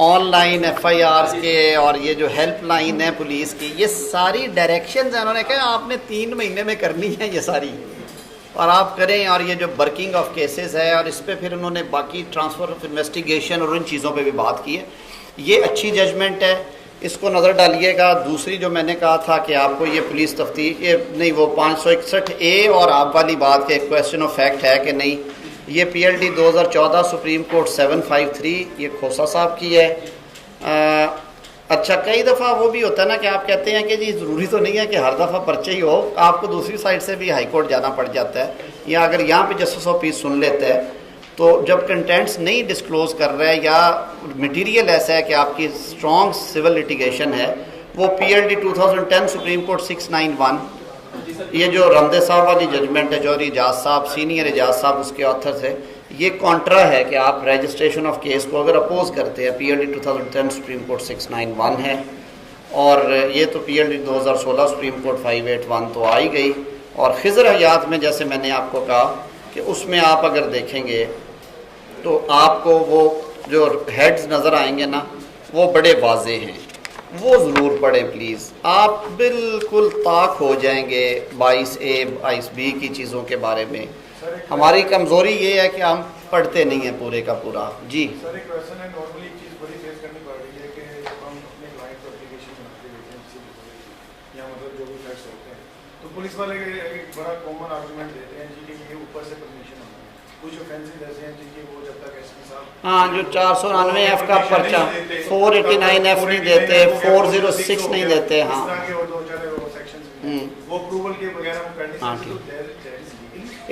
Speaker 1: آن لائن ایف آئی آرز کے، اور یہ جو ہیلپ لائن ہے پولیس کی، یہ ساری ڈائریکشنز ہیں، انہوں نے کہا آپ نے 3 مہینے میں کرنی ہے یہ ساری، اور آپ کریں۔ اور یہ جو برکنگ آف کیسز ہے، اور اس پہ پھر انہوں نے باقی ٹرانسفر آف انویسٹیگیشن اور ان چیزوں پہ بھی بات کی ہے۔ یہ اچھی ججمنٹ ہے، اس کو نظر ڈالیے گا۔ دوسری جو میں نے کہا تھا کہ آپ کو یہ پولیس تفتیش، یہ نہیں، وہ 561A اور آپ والی بات کہ کویسچن آف فیکٹ ہے کہ نہیں، یہ P L D 2014 Supreme Court 753، یہ کھوسا صاحب کی ہے۔ اچھا، کئی دفعہ وہ بھی ہوتا ہے نا کہ آپ کہتے ہیں کہ جی ضروری تو نہیں ہے کہ ہر دفعہ پرچے ہی ہو، آپ کو دوسری سائڈ سے بھی ہائی کورٹ جانا پڑ جاتا ہے، یا اگر یہاں پہ جسٹس آف پیس سن لیتا ہے تو جب کنٹینٹس نہیں ڈسکلوز کر رہا ہے یا مٹیریل ایسا ہے کہ آپ کی اسٹرانگ سول لیٹیگیشن ہے، وہ P L D 2010 supreme court 691، یہ جو رمدے صاحب والی ججمنٹ ہے، جوہری اجاز صاحب، سینئر اجاز صاحب اس کے آتھر تھے، یہ کانٹرا ہے کہ آپ رجسٹریشن آف کیس کو اگر اپوز کرتے ہیں PLD 2010 سپریم کورٹ 691 ہے، اور یہ تو PLD 2016 سپریم کورٹ 581 تو آئی گئی، اور خضر حیات میں جیسے میں نے آپ کو کہا کہ اس میں آپ اگر دیکھیں گے تو آپ کو وہ جو ہیڈز نظر آئیں گے نا وہ بڑے واضح ہیں، وہ ضرور پڑھیں پلیز، آپ بالکل طاق ہو جائیں گے 22A 22B کی چیزوں کے بارے میں۔ ہماری کمزوری یہ ہے کہ ہم پڑھتے نہیں ہیں پورے کا پورا۔ جی
Speaker 5: سر ایک کویسچن ہے، نارملی ایک چیز بڑی فیس کرنی پڑ رہی ہے کہ ہم اپنے کلائنٹ کو اپلیکیشن بناتے دیتے ہیں کسی بھی یا مطلب جو بھی فیکٹس ہوتے ہیں تو پولیس والے ایک بڑا کامن آرگومنٹ دیتے ہیں جی کہ یہ اوپر سے پرمیشن ہونا ہے، کچھ اوفینسز ایسے ہیں جی کہ وہ جب تک SP صاحب
Speaker 1: ہاں جو 499F کا پرچہ 489F نہیں دیتے، 406 نہیں دیتے،
Speaker 5: اس
Speaker 1: ہاں
Speaker 5: طرح کے اور دو چار وہ سیکشنز ہیں وہ اپروول کے بغیر ہم کرنے
Speaker 1: ہاں،
Speaker 5: سے
Speaker 1: ٹھیک۔
Speaker 5: تو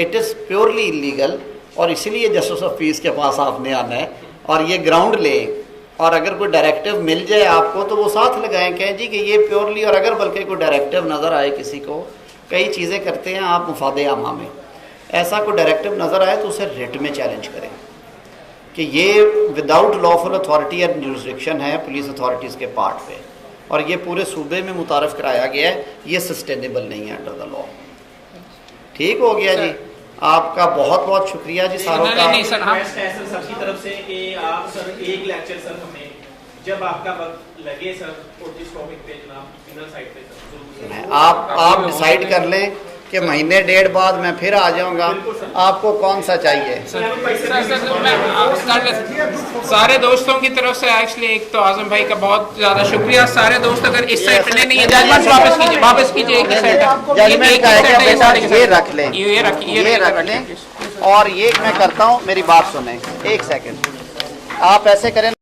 Speaker 1: اٹ از پیورلی انلیگل، اور اسی لیے جسٹس آف پیس کے پاس آپ نے آنا ہے اور یہ گراؤنڈ لیں، اور اگر کوئی ڈائریکٹیو مل جائے آپ کو تو وہ ساتھ لگائیں، کہیں جی کہ یہ پیورلی، اور اگر بلکہ کوئی ڈائریکٹیو نظر آئے کسی کو، کئی چیزیں کرتے ہیں آپ مفاد عامہ میں، ایسا کوئی ڈائریکٹیو نظر آئے تو اسے ریٹ میں چیلنج کریں کہ یہ without lawful authority and jurisdiction ہے پولیس اتھارٹیز کے پارٹ پہ، اور یہ پورے صوبے میں متعارف کرایا گیا ہے، یہ سسٹینیبل نہیں ہے انڈر دا لا۔ ٹھیک ہو گیا جی، آپ کا بہت بہت شکریہ جی ساروں کا۔
Speaker 4: نہیں سر، ہم
Speaker 3: ریکویسٹ ہے سر سب کی طرف سے کہ آپ سر ایک لیکچر سر ہمیں جب آپ کا وقت لگے سر اور جس ٹاپک پہ جناب انر سائٹ پہ سر ضرور
Speaker 1: آپ ڈیسائیڈ کر لیں کہ مہینے ڈیڑھ بعد میں پھر آ جاؤں گا، آپ کو کون سا چاہیے؟
Speaker 4: سارے دوستوں کی طرف سے ایکچولی ایک تو اعظم بھائی کا بہت زیادہ شکریہ، سارے دوست اگر اس سے نہیں ہے ججمنٹ واپس کیجیے ایک
Speaker 1: ججمنٹ کا ہے کہ بیٹا یہ رکھ لیں، یہ رکھ لیں، اور یہ میں کرتا ہوں، میری بات سنیں ایک سیکنڈ، آپ ایسے کریں